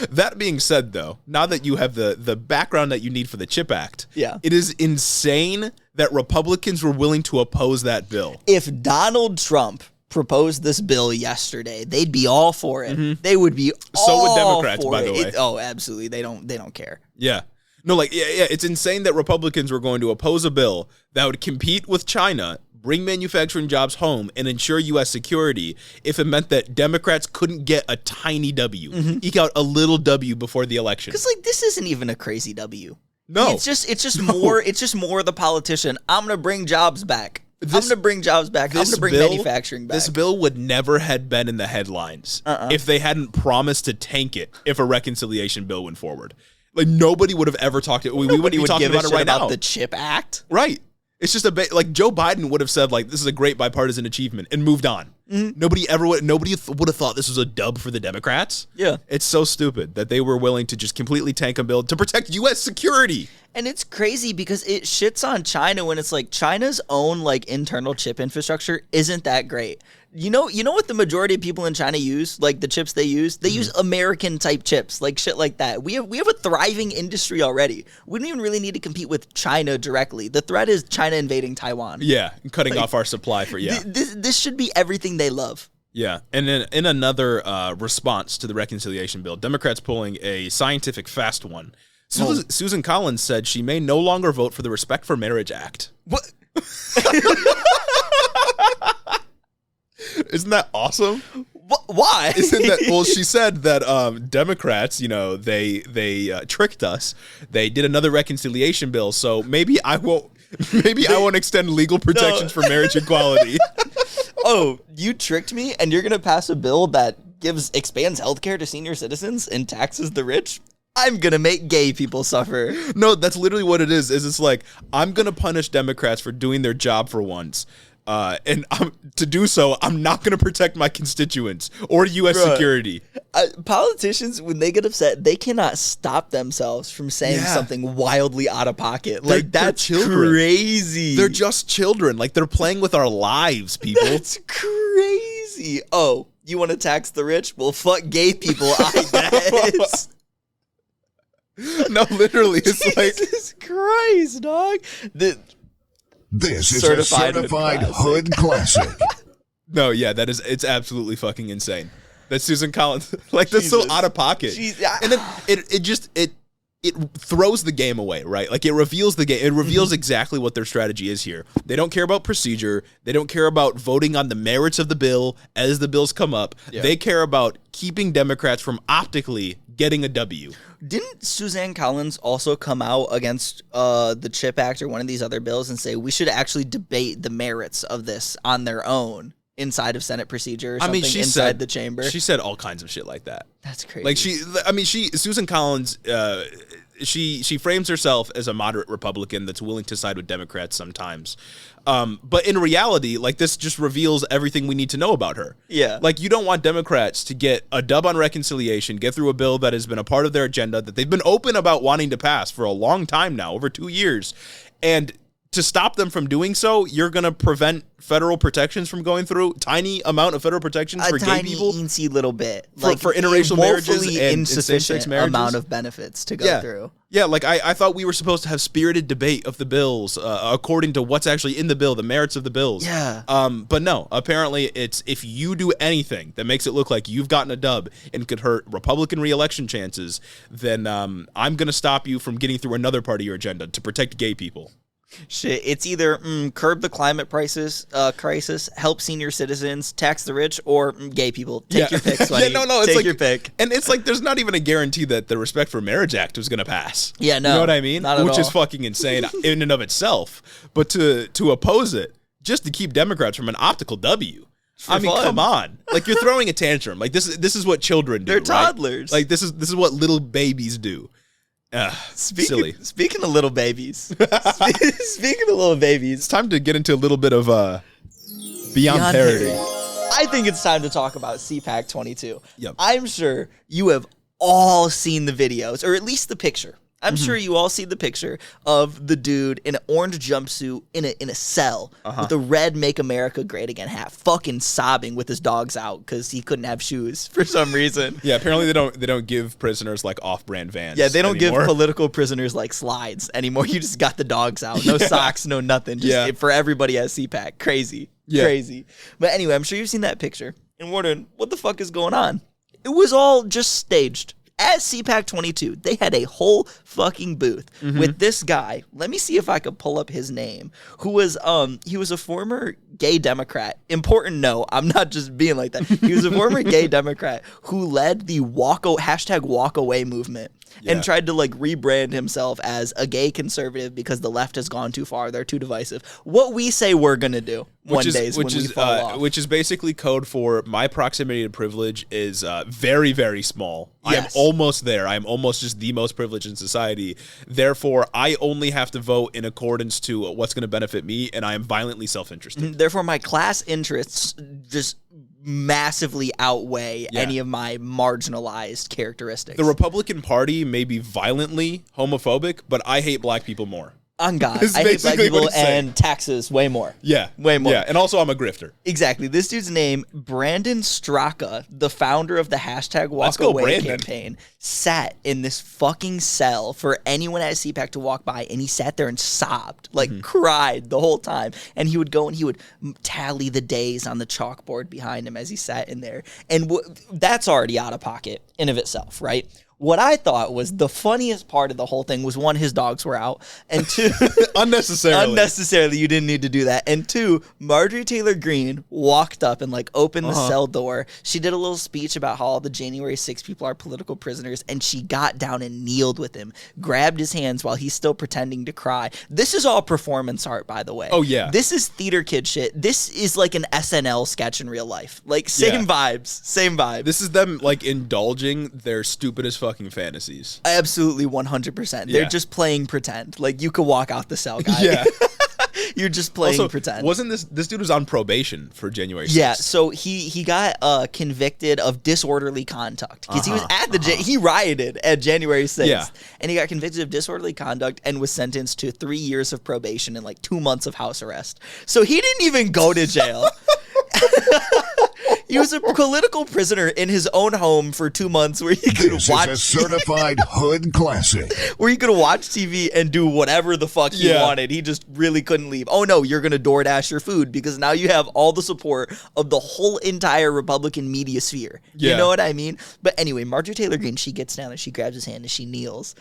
That being said, though, now that you have the background that you need for the CHIP Act, it is insane that Republicans were willing to oppose that bill. If Donald Trump proposed this bill yesterday, they'd be all for it. They would be so would Democrats, by the way. Oh, absolutely. They don't care. Yeah. No, it's insane that Republicans were going to oppose a bill that would compete with China, bring manufacturing jobs home, and ensure U.S. security if it meant that Democrats couldn't get a tiny W, eke out a little W before the election. Because this isn't even a crazy W. No, it's just more the politician. I'm gonna bring jobs back. I'm gonna bring manufacturing back. This bill would never have been in the headlines if they hadn't promised to tank it if a reconciliation bill went forward. Like nobody would have ever talked. We wouldn't be talking about it right now. The CHIP Act, right? It's just like Joe Biden would have said like this is a great bipartisan achievement and moved on. Nobody would have thought this was a dub for the Democrats. Yeah, it's so stupid that they were willing to just completely tank a bill to protect U.S. security. And it's crazy because it shits on China when it's like China's own like internal chip infrastructure isn't that great. You know what the majority of people in China use, like the chips they use? They use American type chips, like shit like that. We have a thriving industry already. We don't even really need to compete with China directly. The threat is China invading Taiwan. Yeah, and cutting off our supply for This should be everything they love. Yeah, and then in another response to the reconciliation bill, Democrats pulling a scientific fast one. Susan Collins said she may no longer vote for the Respect for Marriage Act. What? Isn't that awesome? Why? Isn't that well? She said that Democrats, they tricked us. They did another reconciliation bill, so maybe I won't extend legal protections for marriage equality. Oh, you tricked me, and you're gonna pass a bill that expands healthcare to senior citizens and taxes the rich? I'm gonna make gay people suffer. No, that's literally what it is. It's like I'm gonna punish Democrats for doing their job for once. And to do so, I'm not going to protect my constituents or U.S. security. Politicians, when they get upset, they cannot stop themselves from saying something wildly out of pocket. That's crazy. They're just children. Like, they're playing with our lives, people. That's crazy. Oh, you want to tax the rich? Well, fuck gay people, I guess. No, literally, it's Jesus Christ, dog. This is a certified hood classic. No, yeah, it's absolutely fucking insane. That Susan Collins, that's so out of pocket. And then it throws the game away, right? Like it reveals the game. It reveals exactly what their strategy is here. They don't care about procedure. They don't care about voting on the merits of the bill as the bills come up. Yeah. They care about keeping Democrats from optically getting a W. Didn't Suzanne Collins also come out against the CHIP Act or one of these other bills and say we should actually debate the merits of this on their own inside of Senate procedure or something inside the chamber? She said all kinds of shit like that. That's crazy. Susan Collins, she frames herself as a moderate Republican that's willing to side with Democrats sometimes. But in reality, this just reveals everything we need to know about her. Yeah. You don't want Democrats to get a dub on reconciliation, get through a bill that has been a part of their agenda that they've been open about wanting to pass for a long time now, over 2 years. And to stop them from doing so, you're going to prevent federal protections from going through, tiny amount of federal protections for gay people. A tiny, teensy little bit. For interracial marriages and same-sex marriages. Amount of benefits to go through. Yeah, I thought we were supposed to have spirited debate of the bills according to what's actually in the bill, the merits of the bills. Yeah. But no, apparently it's if you do anything that makes it look like you've gotten a dub and could hurt Republican re-election chances, then I'm going to stop you from getting through another part of your agenda to protect gay people. Shit, it's either curb the climate crisis, help senior citizens, tax the rich, or take your pick, sweaty. Take your pick. And it's there's not even a guarantee that the Respect for Marriage Act was going to pass. Yeah, no. You know what I mean? Not at Which all. is fucking insane in and of itself. But to oppose it, just to keep Democrats from an optical W. Fun. Come on. You're throwing a tantrum. This is what children do. They're toddlers. Right? This is what little babies do. Silly. Speaking of little babies, speaking of little babies, It's time to get into a little bit of Beyond Parody. I think it's time to talk about CPAC 22. Yep. I'm sure you have all seen the videos, or at least the picture. I'm sure you all see the picture of the dude in an orange jumpsuit in a cell with a red "Make America Great Again" hat, fucking sobbing with his dogs out because he couldn't have shoes for some reason. Yeah, apparently they don't give prisoners like off-brand Vans. Yeah, they don't anymore. give political prisoners like slides anymore. You just got the dogs out, no socks, no nothing. Just for everybody at CPAC, crazy. But anyway, I'm sure you've seen that picture and wondering what the fuck is going on. It was all just staged. At CPAC 22, they had a whole fucking booth with this guy. Let me see if I could pull up his name. Who was he was a former gay Democrat. Important note, I'm not just being like that. He was a former gay Democrat who led the #walkaway movement. And tried to like rebrand himself as a gay conservative because the left has gone too far. They're too divisive. What we say we're gonna do when we fall off. Which is basically code for my proximity to privilege is very, very small. Yes. I am almost there. I am almost just the most privileged in society. Therefore, I only have to vote in accordance to what's going to benefit me, and I am violently self-interested. Therefore, my class interests just massively outweigh any of my marginalized characteristics. The Republican Party may be violently homophobic, but I hate black people more. On God. I hate black people and taxes way more. Yeah. Way more. Yeah, and also I'm a grifter. Exactly. This dude's name, Brandon Straka, the founder of the #WalkAway campaign, sat in this fucking cell for anyone at CPAC to walk by, and he sat there and sobbed, like cried the whole time. And he would go and he would tally the days on the chalkboard behind him as he sat in there. And that's already out of pocket in of itself, right? What I thought was the funniest part of the whole thing was, one, his dogs were out, and two, unnecessarily, you didn't need to do that. And two, Marjorie Taylor Greene walked up and like opened the cell door. She did a little speech about how all the January 6 people are political prisoners, and she got down and kneeled with him, grabbed his hands while he's still pretending to cry. This is all performance art, by the way. Oh, yeah. This is theater kid shit. This is like an SNL sketch in real life. Like, same vibes. This is them like indulging their stupidest fucking fantasies. Absolutely 100%. They're just playing pretend. Like, you could walk out the cell, guy. Yeah. You're just playing pretend. Wasn't this dude was on probation for January 6th? Yeah, so he got convicted of disorderly conduct because he was at he rioted at January 6th. Yeah. And he got convicted of disorderly conduct and was sentenced to 3 years of probation and like 2 months of house arrest. So he didn't even go to jail. He was a political prisoner in his own home for 2 months where he could watch. This is a certified hood classic. Where he could watch TV and do whatever the fuck he wanted. He just really couldn't leave. Oh no, you're going to DoorDash your food because now you have all the support of the whole entire Republican media sphere. Yeah. You know what I mean? But anyway, Marjorie Taylor Greene, she gets down and she grabs his hand and she kneels.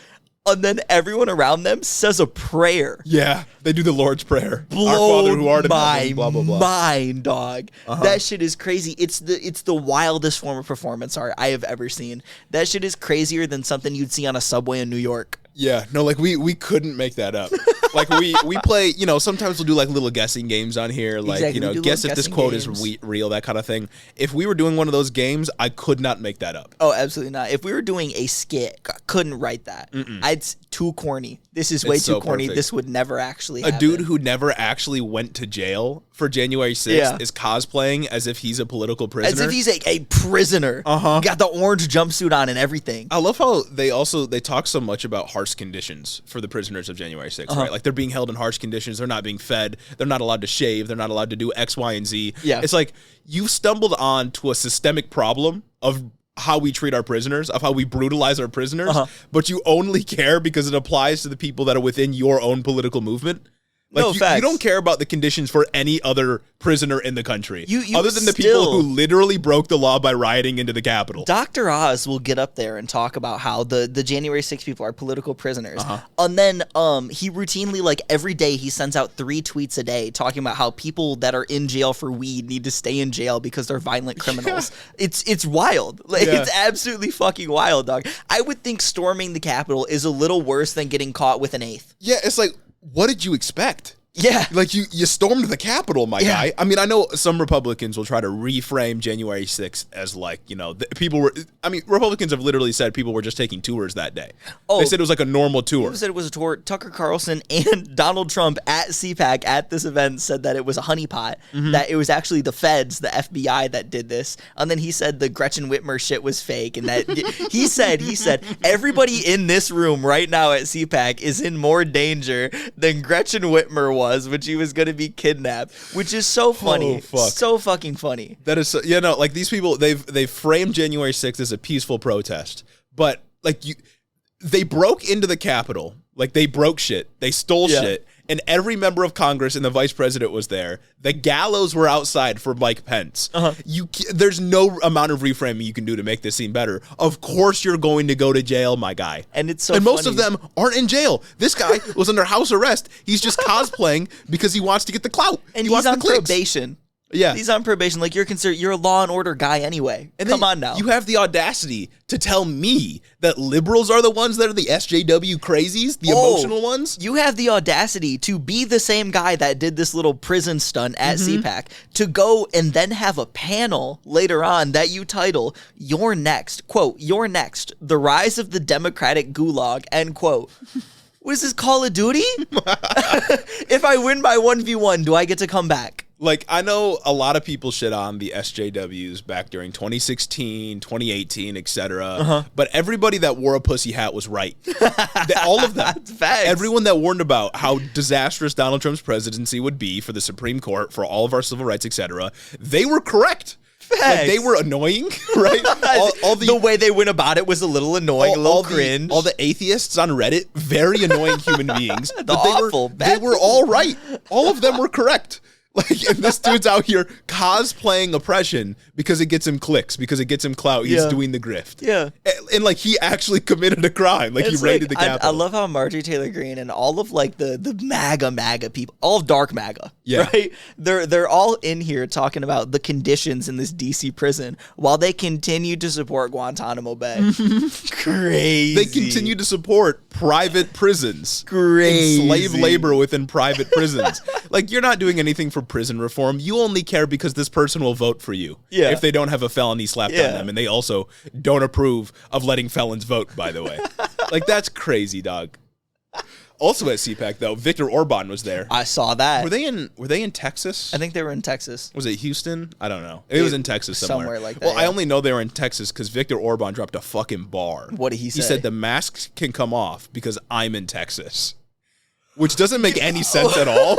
And then everyone around them says a prayer. Yeah, they do the Lord's Prayer. Blow Our Father who art in heaven, blah, blah, blah. mind, dog. That shit is crazy. It's the wildest form of performance art I have ever seen. That shit is crazier than something you'd see on a subway in New York. Yeah, no, like we couldn't make that up. Like we play, sometimes we'll do like little guessing games on here, like, Exactly, guess if this quote is real, that kind of thing. If we were doing one of those games, I could not make that up. Oh, absolutely not. If we were doing a skit, I couldn't write that. It's too corny. This is way too so corny. perfect. This would never actually happen. A dude who never actually went to jail for January 6th is cosplaying as if he's a political prisoner. As if he's a prisoner. Got the orange jumpsuit on and everything. I love how they talk so much about harsh conditions for the prisoners of January 6th, right? Like they're being held in harsh conditions. They're not being fed. They're not allowed to shave. They're not allowed to do X, Y, and Z. Yeah. It's like you've stumbled on to a systemic problem of how we treat our prisoners, of how we brutalize our prisoners, but you only care because it applies to the people that are within your own political movement. Like you don't care about the conditions for any other prisoner in the country, other than the people who literally broke the law by rioting into the Capitol. Dr. Oz will get up there and talk about how the January 6 people are political prisoners. And then he routinely, like every day, he sends out 3 tweets a day talking about how people that are in jail for weed need to stay in jail because they're violent criminals. It's wild. It's absolutely fucking wild, dog. I would think storming the Capitol is a little worse than getting caught with an eighth. Yeah, it's like, what did you expect? Yeah. Like, you stormed the Capitol, my guy. I mean, I know some Republicans will try to reframe January 6th as, like, you know, Republicans have literally said people were just taking tours that day. They said it was like a normal tour. People said it was a tour. Tucker Carlson and Donald Trump at CPAC at this event said that it was a honeypot, that it was actually the feds, the FBI that did this. And then he said the Gretchen Whitmer shit was fake. And that he said, everybody in this room right now at CPAC is in more danger than Gretchen Whitmer was when she was going to be kidnapped, which is so funny. Oh, fuck. So fucking funny. That is, like, these people, they've framed January 6th as a peaceful protest, but, like, they broke into the Capitol, like, they broke shit, they stole shit, and every member of Congress and the vice president was there. The gallows were outside for Mike Pence. There's no amount of reframing you can do to make this seem better. Of course you're going to go to jail, my guy. And it's so And most funny. of them aren't in jail. This guy was under house arrest. He's just cosplaying because he wants to get the clout. And he he's wants the on clicks. probation. Yeah. He's on probation. Like, you're a law and order guy anyway. And Come then on now. You have the audacity to tell me that liberals are the ones that are the SJW crazies, the emotional ones? You have the audacity to be the same guy that did this little prison stunt at CPAC, to go and then have a panel later on that you title, "You're Next," quote, "You're Next, the rise of the Democratic Gulag," end quote. What is this, Call of Duty? If I win by 1v1, do I get to come back? Like, I know a lot of people shit on the SJWs back during 2016, 2018, etc. But everybody that wore a pussy hat was right. All of them. Facts. Everyone that warned about how disastrous Donald Trump's presidency would be for the Supreme Court, for all of our civil rights, etc., they were correct. Like, they were annoying, right? All the way they went about it was a little annoying, a little cringe. All the atheists on Reddit, very annoying human beings. Awful. They were all right. All of them were correct. Like, and this dude's out here cosplaying oppression because it gets him clicks, because it gets him clout. He's doing the grift. Yeah. And like, he actually committed a crime. Like, It's he raided the Capitol. I love how Marjorie Taylor Greene and all of, like, the MAGA people, all of dark MAGA, right? They're all in here talking about the conditions in this DC prison while they continue to support Guantanamo Bay. Crazy. They continue to support private prisons. Crazy. Slave labor within private prisons. Like, you're not doing anything for prison reform. You only care because this person will vote for you. Yeah. If they don't have a felony slapped on them. And they also don't approve of letting felons vote, by the way. Like, that's crazy, dog. Also at CPAC, though, Viktor Orban was there. I saw that. Were they in Texas? I think they were in Texas. Was it Houston? I don't know. It was in Texas somewhere. Somewhere like that, Well, I yeah. only know they were in Texas because Viktor Orban dropped a fucking bar. What did he say? He said the masks can come off because I'm in Texas. Which doesn't make any sense at all.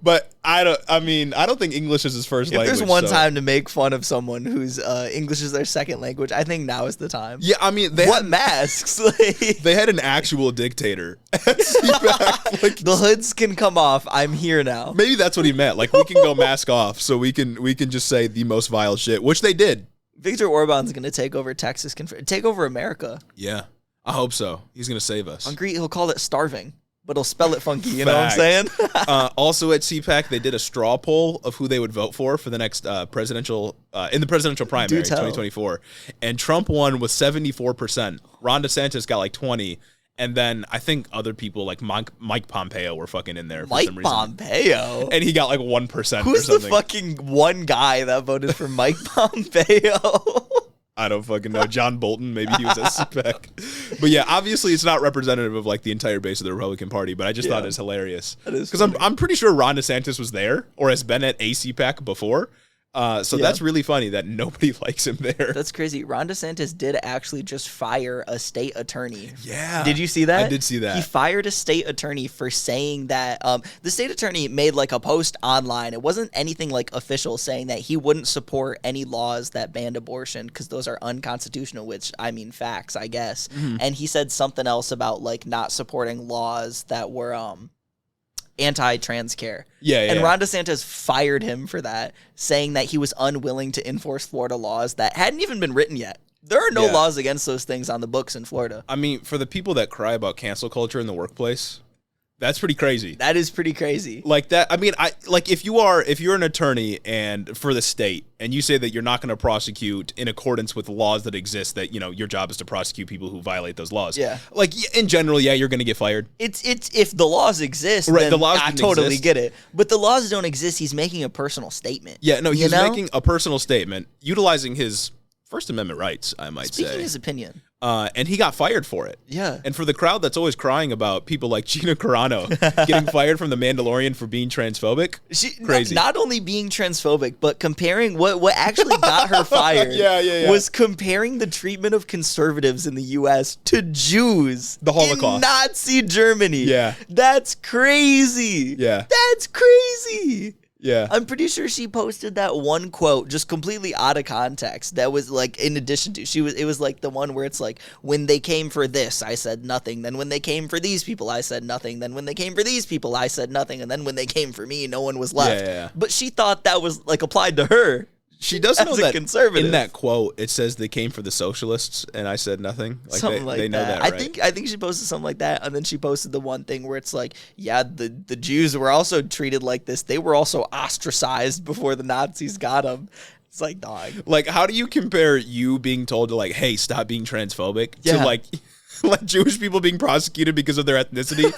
But I don't think English is his first language. If there's one so. time to make fun of someone whose English is their second language, I think now is the time. Yeah, I mean, masks? They had an actual dictator at CPAC. Like, the hoods can come off. I'm here now. maybe that's what he meant. Like, we can go mask off, so we can just say the most vile shit, which they did. Viktor Orban's going to take over Texas, take over America. Yeah, I hope so. He's gonna save us. Hungry, he'll call it starving, but he'll spell it funky. You know what I'm saying? Also at CPAC, they did a straw poll of who they would vote for the next presidential in the presidential primary, 2024, and Trump won with 74%. Ron DeSantis got like 20%, and then I think other people like Mike Pompeo were fucking in there for some reason. Mike Pompeo, and he got like 1%. Who's or the fucking one guy that voted for Mike Pompeo? I don't fucking know. John Bolton, maybe he was at CPAC. But yeah, obviously it's not representative of like the entire base of the Republican Party, but I just thought it was hilarious. Because I'm pretty sure Ron DeSantis was there or has been at a CPAC before. So that's really funny that nobody likes him there. That's crazy. Ron DeSantis did actually just fire a state attorney. Yeah. Did you see that? I did see that. He fired a state attorney for saying that the state attorney made like a post online. It wasn't anything like official, saying that he wouldn't support any laws that banned abortion because those are unconstitutional, which I mean facts, I guess. And he said something else about like not supporting laws that were anti-trans care. And Ron DeSantis fired him for that, saying that he was unwilling to enforce Florida laws that hadn't even been written yet. There are no laws against those things on the books in Florida. I mean, for the people that cry about cancel culture in the workplace, That's pretty crazy. That is pretty crazy. Like that. I mean, if you're an attorney and for the state and you say that you're not going to prosecute in accordance with laws that exist, that, your job is to prosecute people who violate those laws. Yeah. Like in general, yeah, you're going to get fired. It's if the laws exist, right, then the laws I totally get it. But the laws don't exist. He's making a personal statement. Yeah, no, he's making a personal statement, utilizing his First Amendment rights, I might say. Speaking his opinion. And he got fired for it. Yeah. And for the crowd that's always crying about people like Gina Carano getting fired from The Mandalorian for being transphobic, crazy. Not only being transphobic, but comparing what actually got her fired was comparing the treatment of conservatives in the U.S. to Jews. The Holocaust. In Nazi Germany. Yeah. That's crazy. Yeah. That's crazy. Yeah. I'm pretty sure she posted that one quote just completely out of context. That was like in addition to it was like the one where it's like, when they came for this, I said nothing. Then when they came for these people, I said nothing. Then when they came for these people, I said nothing. And then when they came for me, no one was left. Yeah. But she thought that was like applied to her. She doesn't know that conservative. In that quote, it says they came for the socialists, and I said nothing. Like something they know that, right? I think she posted something like that, and then she posted the one thing where it's like, yeah, the Jews were also treated like this. They were also ostracized before the Nazis got them. It's like, dog. Like, how do you compare you being told to, like, hey, stop being transphobic to, like Jewish people being prosecuted because of their ethnicity?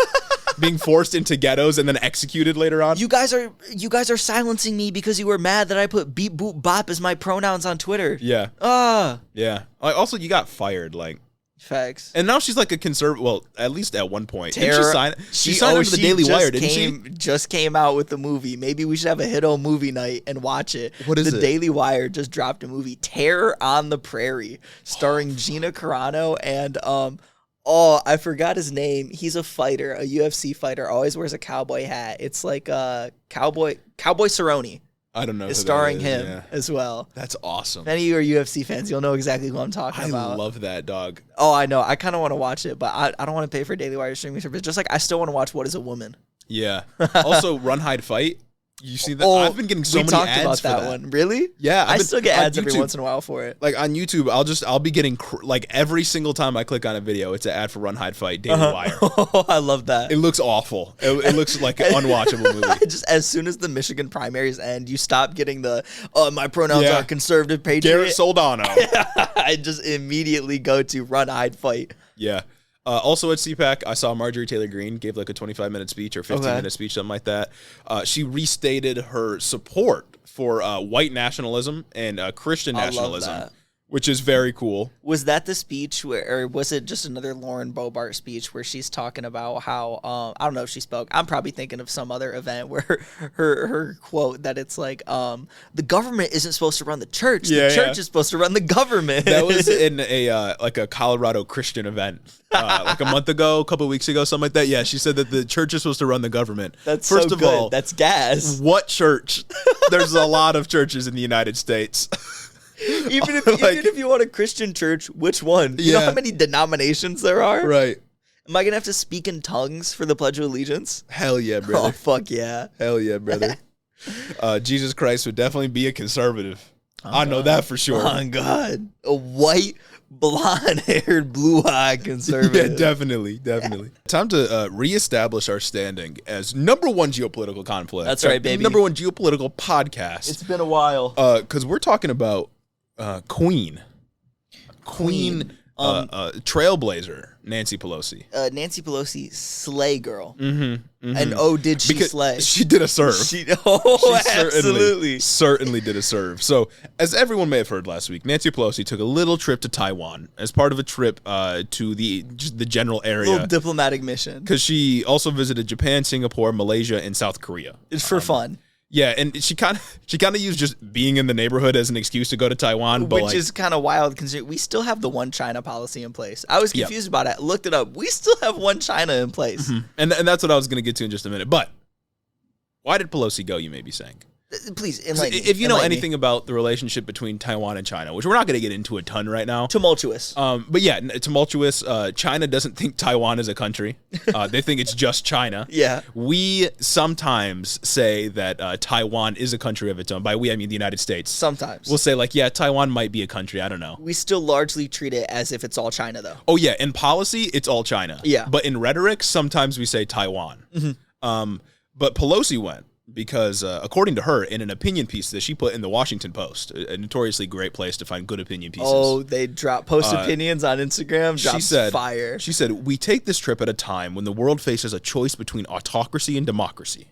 Being forced into ghettos and then executed later on. You guys are silencing me because you were mad that I put beep boop bop as my pronouns on Twitter. Yeah. Yeah. Like, also, you got fired. Like, facts. And now she's like a conservative. Well, at least at one point. Tara, she signed into the Daily Wire, didn't she? Just came out with the movie. Maybe we should have a hit-o movie night and watch it. What is it? The Daily Wire just dropped a movie, Terror on the Prairie, starring Gina Carano and oh, I forgot his name. He's a fighter, a UFC fighter. Always wears a cowboy hat. It's like Cowboy Cerrone. I don't know. It's starring him as well. That's awesome. If any of you are UFC fans, you'll know exactly who I'm talking about. I love that, dog. Oh, I know. I kind of want to watch it, but I don't want to pay for Daily Wire streaming service. Just like I still want to watch What is a Woman. Yeah. Also, Run, Hide, Fight. You see that? I've been getting so many ads about for that one. Really? Yeah, I still get ads every once in a while for it. Like on YouTube, I'll be getting like every single time I click on a video, it's an ad for Run, Hide, Fight, Daily Wire. Oh, I love that. It looks awful. It looks like an unwatchable movie. Just as soon as the Michigan primaries end, you stop getting the my pronouns are conservative patriot. Garrett Soldano. I just immediately go to Run, Hide, Fight. Yeah. Also at CPAC, I saw Marjorie Taylor Greene gave like a 25-minute speech or 15-minute speech, something like that. She restated her support for white nationalism and Christian nationalism, which is very cool. Was that the speech or was it just another Lauren Boebert speech where she's talking about how, I don't know if she spoke, I'm probably thinking of some other event where her quote that it's like, the government isn't supposed to run the church. The church is supposed to run the government. That was in like a Colorado Christian event. Like a month ago, a couple of weeks ago, something like that. Yeah, she said that the church is supposed to run the government. That's first of all, that's gas. What church? There's a lot of churches in the United States. Even if you want a Christian church, which one? You know how many denominations there are? Right. Am I going to have to speak in tongues for the Pledge of Allegiance? Hell yeah, brother. Oh, fuck yeah. Hell yeah, brother. Jesus Christ would definitely be a conservative. I know that for sure. Oh, God. A white, blonde-haired, blue-eyed conservative. Yeah, definitely. Time to reestablish our standing as number one geopolitical conflict. That's right, baby. Number one geopolitical podcast. It's been a while. Because we're talking about Queen, trailblazer, Nancy Pelosi. Nancy Pelosi, slay girl. And did she slay? She did a serve. She absolutely. Certainly did a serve. So, as everyone may have heard last week, Nancy Pelosi took a little trip to Taiwan as part of a trip to the general area. Little diplomatic mission. Because she also visited Japan, Singapore, Malaysia, and South Korea. It's for fun. Yeah, and she kind of used just being in the neighborhood as an excuse to go to Taiwan, which is kind of wild considering we still have the one China policy in place. I was confused about it. Looked it up. We still have one China in place, and that's what I was going to get to in just a minute. But why did Pelosi go? You may be saying. Please enlighten me. If you know anything about the relationship between Taiwan and China, which we're not going to get into a ton right now. Tumultuous. But yeah, tumultuous. China doesn't think Taiwan is a country. They think it's just China. Yeah. We sometimes say that Taiwan is a country of its own. By we, I mean the United States. Sometimes. We'll say like, yeah, Taiwan might be a country. I don't know. We still largely treat it as if it's all China, though. Oh, yeah. In policy, it's all China. Yeah. But in rhetoric, sometimes we say Taiwan. But Pelosi went. Because according to her, in an opinion piece that she put in the Washington Post, a notoriously great place to find good opinion pieces. Oh, they post opinions on Instagram. She said, fire. She said, "We take this trip at a time when the world faces a choice between autocracy and democracy.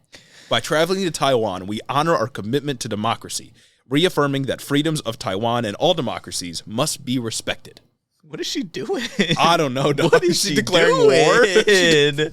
By traveling to Taiwan, we honor our commitment to democracy, reaffirming that freedoms of Taiwan and all democracies must be respected." What is she doing? I don't know. Dog. What is she declaring doing? war?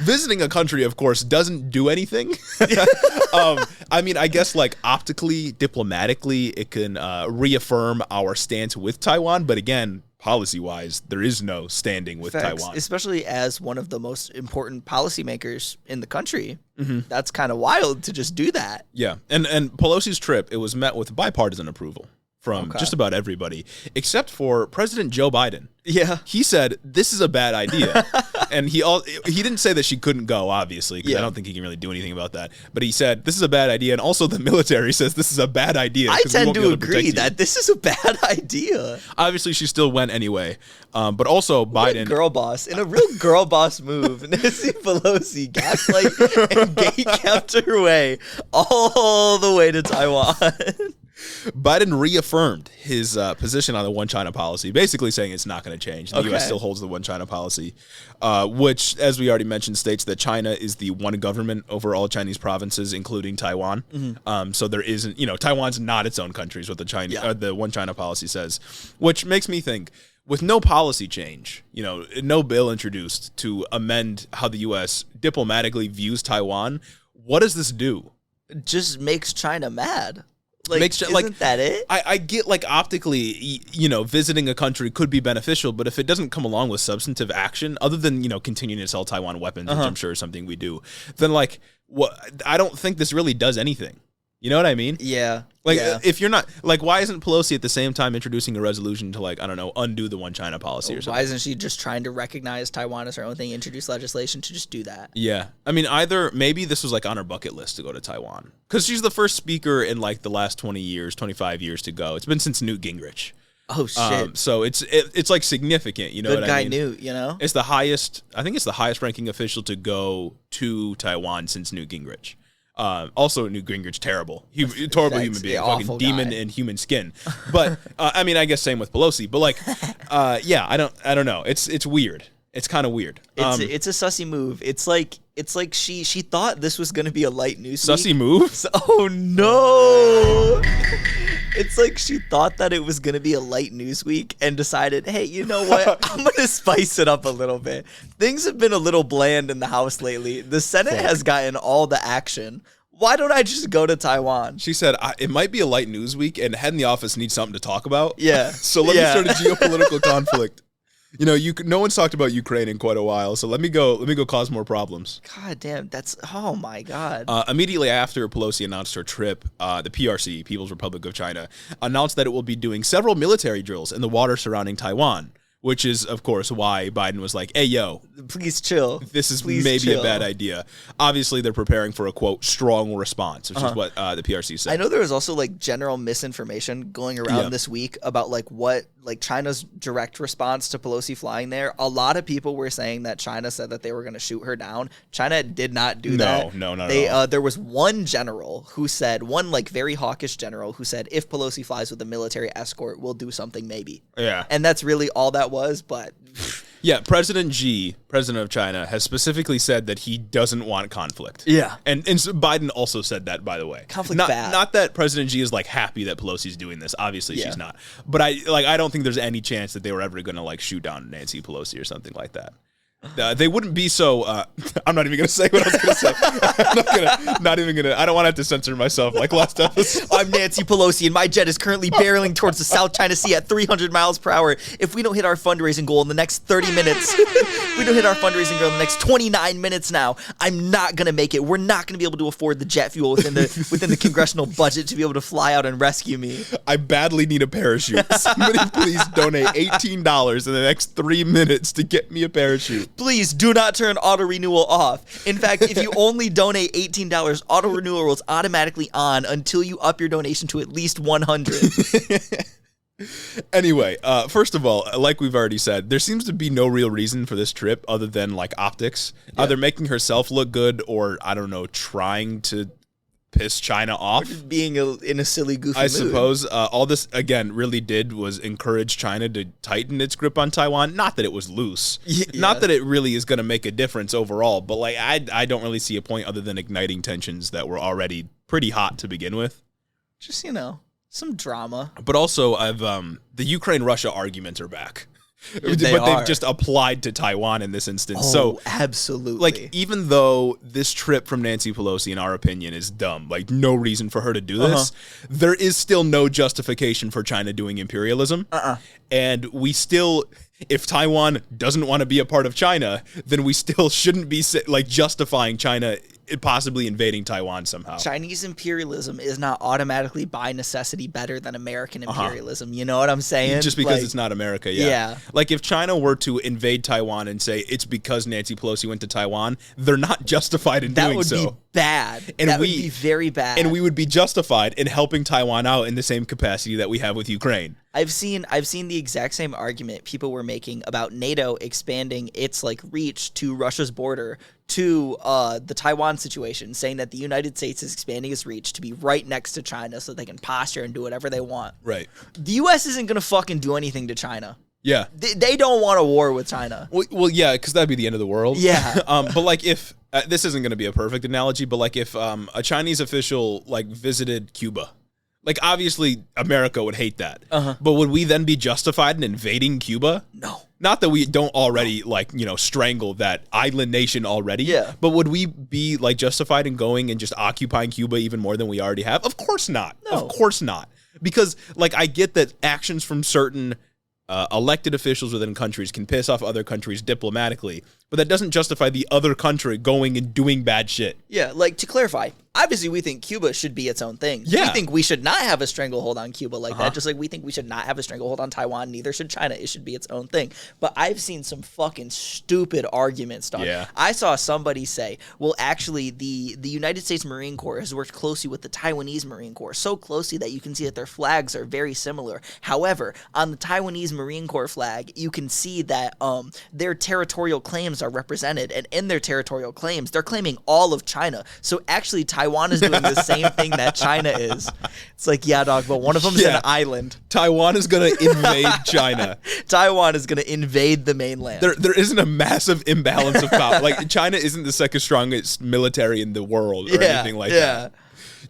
Visiting a country, of course, doesn't do anything. I mean, I guess like optically, diplomatically, it can reaffirm our stance with Taiwan. But again, policy-wise, there is no standing with Taiwan. Especially as one of the most important policymakers in the country. That's kind of wild to just do that. Yeah, and Pelosi's trip, it was met with bipartisan approval from just about everybody, except for President Joe Biden. Yeah. He said, this is a bad idea. And he didn't say that she couldn't go, obviously, because I don't think he can really do anything about that. But he said, this is a bad idea. And also the military says this is a bad idea. I tend to agree that this is a bad idea. Obviously, she still went anyway. But also Biden. Girl boss. In a real girl boss move, Nancy Pelosi gaslight and gate-kept her way all the way to Taiwan. Biden reaffirmed his position on the one China policy, basically saying it's not going to change. The U.S. still holds the one China policy, which, as we already mentioned, states that China is the one government over all Chinese provinces, including Taiwan. So there isn't, Taiwan's not its own country, is what the one China policy says, which makes me think, with no policy change, no bill introduced to amend how the U.S. diplomatically views Taiwan, what does this do? It just makes China mad. Isn't that it? I get optically, visiting a country could be beneficial, but if it doesn't come along with substantive action, other than, continuing to sell Taiwan weapons, which I'm sure is something we do, then I don't think this really does anything. You know what I mean? Yeah. If you're not, why isn't Pelosi at the same time introducing a resolution to, undo the one China policy or something? Why isn't she just trying to recognize Taiwan as her own thing, introduce legislation to just do that? Yeah. I mean, maybe this was on her bucket list to go to Taiwan. Because she's the first speaker in the last 20 years, 25 years to go. It's been since Newt Gingrich. Oh, shit. So it's significant, you know Good what guy I mean? Newt, It's the highest, I think it's the highest ranking official to go to Taiwan since Newt Gingrich. Also, Newt Gingrich, terrible. Horrible human being, fucking demon in human skin. But I mean, I guess same with Pelosi. But I don't know. It's weird. It's kind of weird. It's a sussy move. It's like she thought this was gonna be a light news week. Sussy move? Oh no! It's like she thought that it was gonna be a light news week and decided, hey, you know what? I'm gonna spice it up a little bit. Things have been a little bland in the House lately. The Senate has gotten all the action. Why don't I just go to Taiwan? She said, it might be a light news week, and head in the office needs something to talk about. Yeah. So let me start a geopolitical conflict. No one's talked about Ukraine in quite a while, so let me go cause more problems. God damn, oh my God. Immediately after Pelosi announced her trip, the PRC, People's Republic of China, announced that it will be doing several military drills in the water surrounding Taiwan, which is, of course, why Biden was like, hey, yo. Please chill. This is maybe a bad idea. Obviously, they're preparing for a, quote, strong response, which is what the PRC said. I know there was also, general misinformation going around this week about, what China's direct response to Pelosi flying there. A lot of people were saying that China said that they were going to shoot her down. China did not do that. No, not at all. There was one general who said, very hawkish general who said, if Pelosi flies with a military escort, we'll do something maybe. Yeah. And that's really all that was, but... Yeah, President Xi, president of China, has specifically said that he doesn't want conflict. Yeah. And so Biden also said that, by the way. Conflict bad. Not that President Xi is happy that Pelosi's doing this. Obviously she's not. But I don't think there's any chance that they were ever going to shoot down Nancy Pelosi or something like that. They wouldn't be so. I'm not even gonna say what I was gonna say. I don't want to have to censor myself like last episode. I'm Nancy Pelosi, and my jet is currently barreling towards the South China Sea at 300 miles per hour. If we don't hit our fundraising goal in the next 30 minutes, if we don't hit our fundraising goal in the next 29 minutes now, I'm not gonna make it. We're not gonna be able to afford the jet fuel within the congressional budget to be able to fly out and rescue me. I badly need a parachute. Somebody please donate $18 in the next 3 minutes to get me a parachute. Please do not turn auto renewal off. In fact, if you only donate $18, auto renewal is automatically on until you up your donation to at least $100. Anyway, first of all, like we've already said, there seems to be no real reason for this trip other than like optics. Yeah. Either making herself look good or, I don't know, trying to piss China off. Being in a silly, goofy mood. I suppose all this, again, really did was encourage China to tighten its grip on Taiwan. Not that it was loose. Yeah. Not that it really is going to make a difference overall. But like, I don't really see a point other than igniting tensions that were already pretty hot to begin with. Just, some drama. But also, the Ukraine-Russia arguments are back. They've just applied to Taiwan in this instance. Oh, so absolutely. Like, even though this trip from Nancy Pelosi, in our opinion, is dumb, like no reason for her to do this, there is still no justification for China doing imperialism. And we still, if Taiwan doesn't want to be a part of China, then we still shouldn't be like justifying China possibly invading Taiwan somehow. Chinese imperialism is not automatically by necessity better than American imperialism. You know what I'm saying? Just because it's not America, yeah. Like if China were to invade Taiwan and say it's because Nancy Pelosi went to Taiwan, they're not justified in doing so. That would be bad. That would be very bad. And we would be justified in helping Taiwan out in the same capacity that we have with Ukraine. I've seen the exact same argument people were making about NATO expanding its reach to Russia's border to the Taiwan situation, saying that the United States is expanding its reach to be right next to China so they can posture and do whatever they want. Right. The U.S. isn't going to fucking do anything to China. Yeah. They don't want a war with China. Well, yeah, because that'd be the end of the world. Yeah. But like if, this isn't going to be a perfect analogy, but like if a Chinese official visited Cuba, like obviously America would hate that. But would we then be justified in invading Cuba? No. Not that we don't already strangle that island nation already. Yeah. But would we be justified in going and just occupying Cuba even more than we already have? Of course not. No. Of course not. Because I get that actions from certain elected officials within countries can piss off other countries diplomatically, but that doesn't justify the other country going and doing bad shit. Yeah, to clarify, obviously we think Cuba should be its own thing. Yeah. We think we should not have a stranglehold on Cuba like that, just like we think we should not have a stranglehold on Taiwan, neither should China. It should be its own thing. But I've seen some fucking stupid arguments, dog. Yeah. I saw somebody say, well, actually, the United States Marine Corps has worked closely with the Taiwanese Marine Corps, so closely that you can see that their flags are very similar. However, on the Taiwanese Marine Corps flag, you can see that their territorial claims are represented, and in their territorial claims, they're claiming all of China. So actually, Taiwan is doing the same thing that China is. It's yeah, dog, but one of them is an island. Taiwan is going to invade China. Taiwan is going to invade the mainland. There isn't a massive imbalance of power. China isn't the second strongest military in the world or anything like that.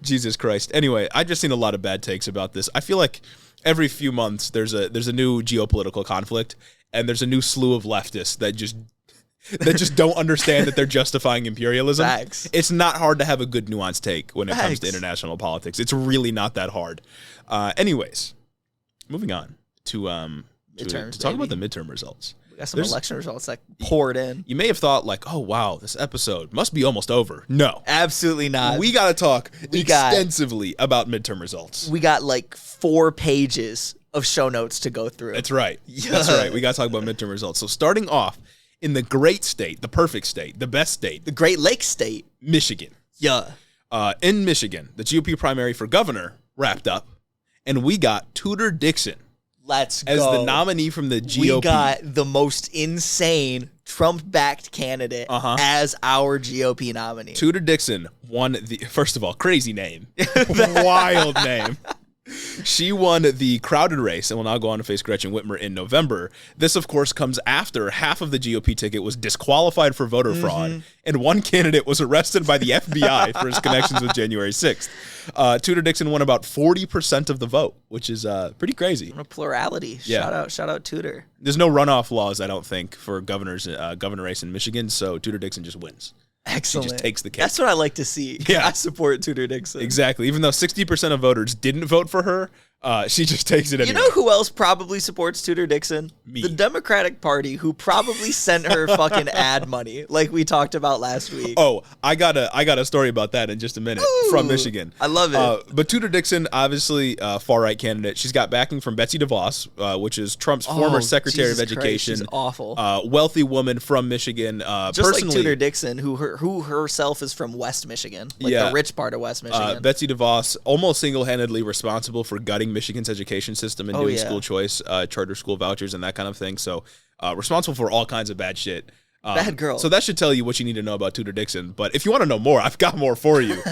Jesus Christ. Anyway, I've just seen a lot of bad takes about this. I feel like every few months there's a new geopolitical conflict, and there's a new slew of leftists that just don't understand that they're justifying imperialism. Facts. It's not hard to have a good nuanced take when it comes to international politics. It's really not that hard. Anyways, moving on to midterms, to talk about the midterm results. We got some election results that poured in. You may have thought oh wow, this episode must be almost over. No. Absolutely not. We got to talk extensively about midterm results. We got 4 pages of show notes to go through. That's right. Yeah. That's right. We got to talk about midterm results. So starting off in the great state, the perfect state, the best state, the Great Lakes state, Michigan. Yeah. In Michigan, the GOP primary for governor wrapped up, and we got Tudor Dixon. Let's go. As the nominee from the GOP. We got the most insane Trump-backed candidate as our GOP nominee. Tudor Dixon won first of all, crazy name. Wild name. She won the crowded race and will now go on to face Gretchen Whitmer in November. This, of course, comes after half of the GOP ticket was disqualified for voter fraud, and one candidate was arrested by the FBI for his connections with January 6th. Tudor Dixon won about 40% of the vote, which is pretty crazy. A plurality. Yeah. Shout out Tudor. There's no runoff laws, I don't think, for governor race in Michigan, so Tudor Dixon just wins. Excellent. She just takes the cake. That's what I like to see. Yeah. I support Tudor Dixon. Exactly. Even though 60% of voters didn't vote for her, she just takes it anyway. You know who else probably supports Tudor Dixon? Me. The Democratic Party, who probably sent her fucking ad money, like we talked about last week. Oh, I got a story about that in just a minute from Michigan. I love it. But Tudor Dixon, obviously far-right candidate. She's got backing from Betsy DeVos, which is Trump's former Secretary of Education. She's awful. Wealthy woman from Michigan. Just like Tudor Dixon, who herself is from West Michigan, like the rich part of West Michigan. Betsy DeVos almost single-handedly responsible for gutting Michigan's education system and doing school choice, charter school vouchers, and that kind of thing. So responsible for all kinds of bad shit. Bad girl. So that should tell you what you need to know about Tudor Dixon. But if you want to know more, I've got more for you.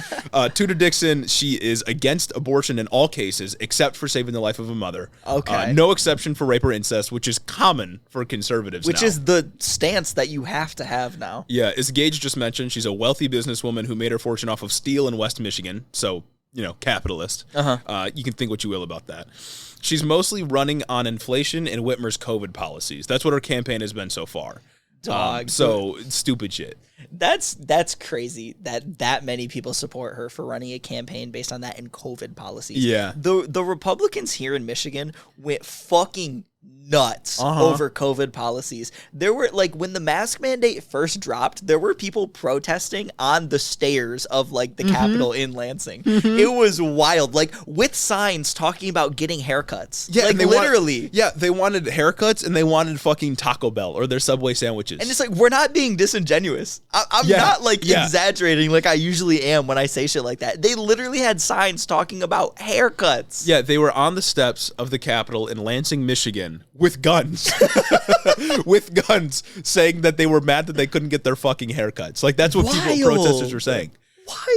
Tudor Dixon, she is against abortion in all cases except for saving the life of a mother. Okay. No exception for rape or incest, which is common for conservatives Which now. is the stance that you have to have now. Yeah, as Gage just mentioned, she's a wealthy businesswoman who made her fortune off of steel in West Michigan. So, capitalist. You can think what you will about that. She's mostly running on inflation and Whitmer's COVID policies. That's what her campaign has been so far. Dog. So stupid shit. That's crazy that many people support her for running a campaign based on that and COVID policies. Yeah. The Republicans here in Michigan went fucking nuts over COVID policies. There were, like, when the mask mandate first dropped, there were people protesting on the stairs of, like, the Capitol in Lansing. It was wild, like, with signs talking about getting haircuts. Yeah, like, literally. They wanted haircuts and they wanted fucking Taco Bell or their Subway sandwiches. And it's like, we're not being disingenuous. I'm not, like, exaggerating like I usually am when I say shit like that. They literally had signs talking about haircuts. Yeah, they were on the steps of the Capitol in Lansing, Michigan, with guns. With guns, saying that they were mad that they couldn't get their fucking haircuts. Like, that's what protesters were saying.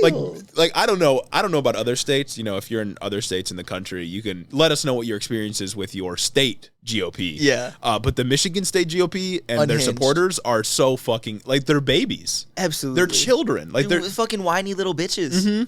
Wild. Like I don't know about other states. If you're in other states in the country, you can let us know what your experience is with your state GOP. Yeah. But the Michigan State GOP and their Unhinged. supporters are so fucking, like, they're babies. Absolutely. They're children. Like, they're they're fucking whiny little bitches.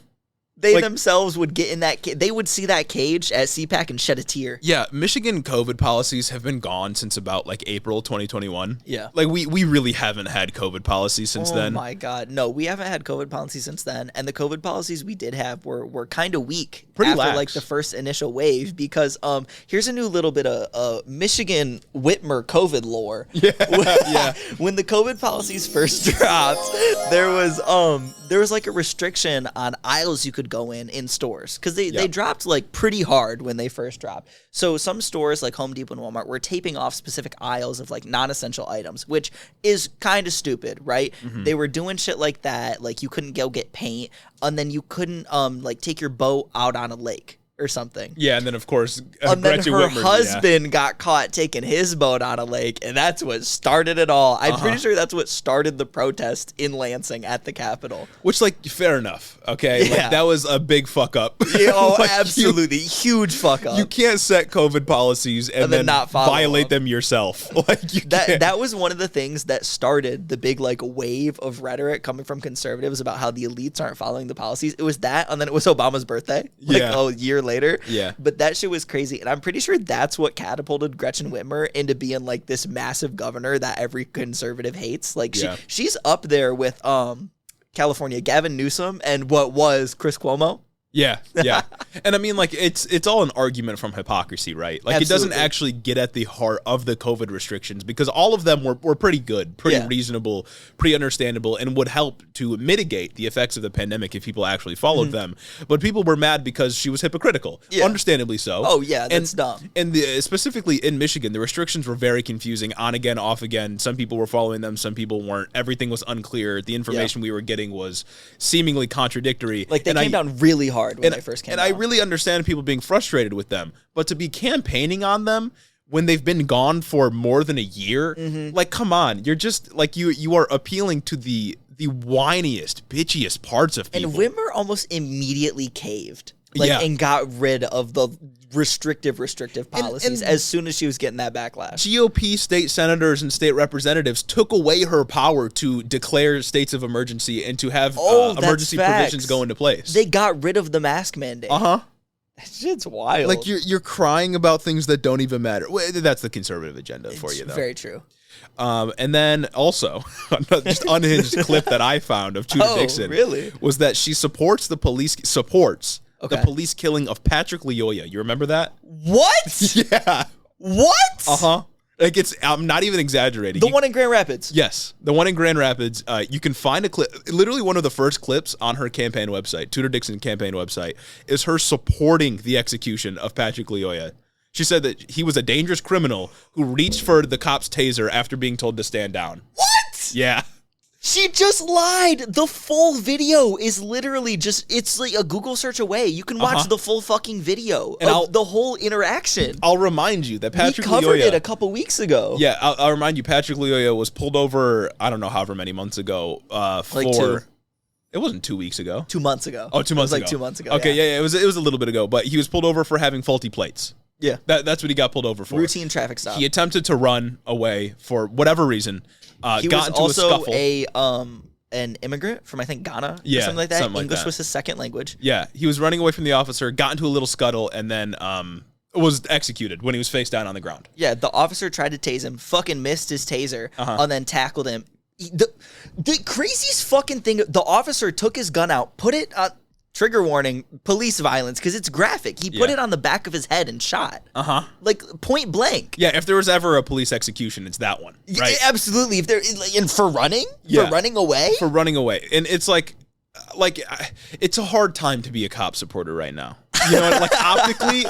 They themselves would get in that they would see that cage at CPAC and shed a tear. Yeah, Michigan COVID policies have been gone since about, like, April 2021. Yeah. Like, we really haven't had COVID policies since then. Oh my God. No, we haven't had COVID policies since then. And the COVID policies we did have were kind of weak Pretty after lax. like the first initial wave because here's a new little bit of Michigan Whitmer COVID lore. Yeah. When the COVID policies first dropped, there was like a restriction on aisles you could go in stores because they dropped like pretty hard when they first dropped. So some stores like Home Depot and Walmart were taping off specific aisles of like non-essential items, which is kind of stupid, right? They were doing shit like that, like you couldn't go get paint, and then you couldn't like take your boat out on a lake or something. Yeah, and then of course, And then Gretchen her Whitmer, husband got caught taking his boat on a lake, and that's what started it all. I'm pretty sure that's what started the protest in Lansing at the Capitol. Which, like, fair enough, okay? Yeah. Like, that was a big fuck up. Yeah, oh, Like, absolutely. Huge fuck up. You can't set COVID policies and then not follow violate them. them yourself. Like, you can't. That was one of the things that started the big like wave of rhetoric coming from conservatives about how the elites aren't following the policies. It was that, and then it was Obama's birthday, like a year later. Yeah. But that shit was crazy, and I'm pretty sure that's what catapulted Gretchen Whitmer into being like this massive governor that every conservative hates. Like she's up there with California Gavin Newsom and what was Chris Cuomo. Yeah. And I mean, like, it's all an argument from hypocrisy, right? Like, Absolutely. It doesn't actually get at the heart of the COVID restrictions because all of them were pretty good, pretty reasonable, pretty understandable, and would help to mitigate the effects of the pandemic if people actually followed them. But people were mad because she was hypocritical, understandably so. Oh, yeah, that's dumb. And specifically in Michigan, the restrictions were very confusing, on again, off again. Some people were following them, some people weren't. Everything was unclear. The information we were getting was seemingly contradictory. Like, they came down really hard when they first came out. And I really understand people being frustrated with them, but to be campaigning on them when they've been gone for more than a year, like, come on, you're just like you are appealing to the whiniest, bitchiest parts of people. And Whitmer almost immediately caved. and got rid of the restrictive policies as soon as she was getting that backlash. GOP state senators and state representatives took away her power to declare states of emergency and to have emergency provisions go into place. They got rid of the mask mandate. That shit's wild. Like you're crying about things that don't even matter. Well, that's the conservative agenda for you, though. Very true. And then also, just unhinged clip that I found of Tudor Dixon was that she supports the police the police killing of Patrick Lyoya. You remember that? What? Yeah. What? Like I'm not even exaggerating. The one in Grand Rapids. Yes, the one in Grand Rapids. You can find a clip. Literally, one of the first clips on her campaign website, Tudor Dixon campaign website, is her supporting the execution of Patrick Lyoya. She said that he was a dangerous criminal who reached for the cop's taser after being told to stand down. What? Yeah. She just lied. The full video is literally it's like a Google search away. You can watch the full fucking video of the whole interaction. I'll remind you that Patrick Lyoya... We covered it a couple weeks ago. Yeah, I'll remind you, Patrick Lyoya was pulled over, I don't know, however many months ago, for... It wasn't 2 weeks ago. 2 months ago. Oh, 2 months ago. It was like 2 months ago. Okay, yeah, it was a little bit ago, but he was pulled over for having faulty plates. Yeah. That's what he got pulled over for. Routine traffic stop. He attempted to run away for whatever reason. He got into was a scuffle. also an immigrant from, I think, Ghana or something like that. English was his second language. Yeah, he was running away from the officer, got into a little scuttle, and then was executed when he was face down on the ground. Yeah, the officer tried to tase him, fucking missed his taser, and then tackled him. The craziest fucking thing, the officer took his gun out, put it on, trigger warning, police violence, because it's graphic. He put it on the back of his head and shot. Like, point blank. Yeah, if there was ever a police execution, it's that one, right? Yeah, absolutely. If there, and for running? Yeah. For running away? For running away. And it's like, it's a hard time to be a cop supporter right now. You know, like optically,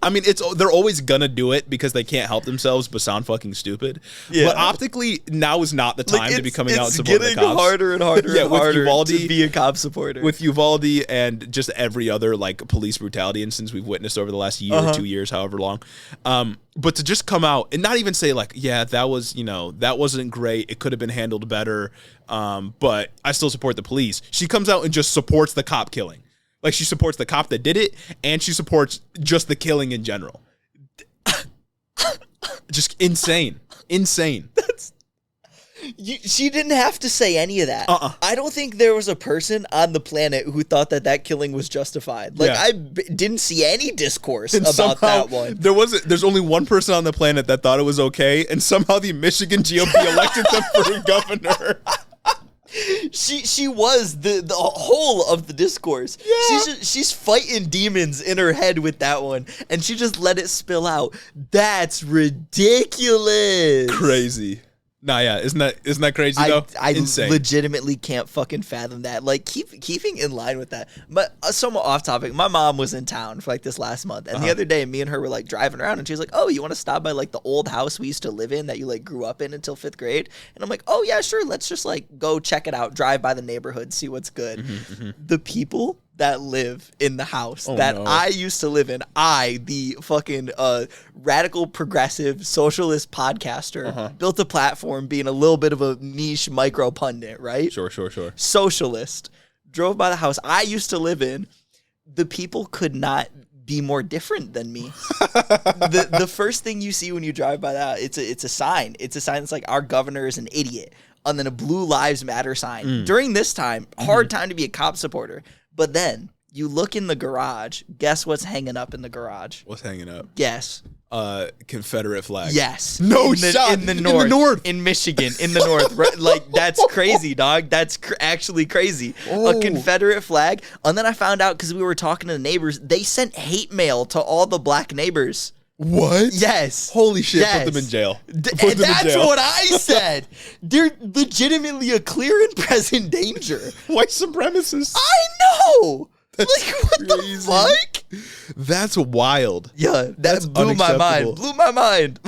I mean, they're always gonna do it because they can't help themselves but sound fucking stupid. Yeah. But optically, now is not the time to be coming out and supporting the cops. It's getting harder and harder and harder to be a cop supporter. With Uvalde and just every other like police brutality instance we've witnessed over the last year or 2 years, however long. But to just come out and not even say like, yeah, that wasn't great. It could have been handled better. But I still support the police. She comes out and just supports the cop killing. Like, she supports the cop that did it, and she supports just the killing in general. Just insane. She didn't have to say any of that. I don't think there was a person on the planet who thought that killing was justified. Like, I didn't see any discourse about that one. There's only one person on the planet that thought it was okay, and somehow the Michigan GOP elected them for governor. She was the whole of the discourse. Yeah. She's fighting demons in her head with that one, and she just let it spill out. That's ridiculous. Crazy. Nah, yeah, isn't that crazy though? I Insane. legitimately can't fucking fathom that. Like, keeping in line with that. But somewhat off topic, my mom was in town for like this last month, and the other day, me and her were like driving around, and she was like, "Oh, you want to stop by like the old house we used to live in that you like grew up in until 5th grade?" And I'm like, "Oh yeah, sure. Let's just like go check it out, drive by the neighborhood, see what's good." The people that live in the house I used to live in, the fucking radical progressive socialist podcaster, built a platform being a little bit of a niche micro pundit, right? Sure. Socialist. Drove by the house I used to live in. The people could not be more different than me. The first thing you see when you drive by that, it's a sign. It's a sign that's like, our governor is an idiot. And then a Blue Lives Matter sign. During this time, hard time to be a cop supporter. But then you look in the garage. Guess what's hanging up in the garage? What's hanging up? Guess. Confederate flag. Yes. Shot. In the north. In Michigan. In the north. Right? Like, that's crazy, dog. That's actually crazy. A Confederate flag. And then I found out, because we were talking to the neighbors, they sent hate mail to all the black neighbors. What? Yes. Holy shit, yes. Put them in jail. That's what I said. They're legitimately a clear and present danger. White supremacists. I know. That's like, what crazy. the fuck? That's wild. Yeah, that blew my mind. Blew my mind.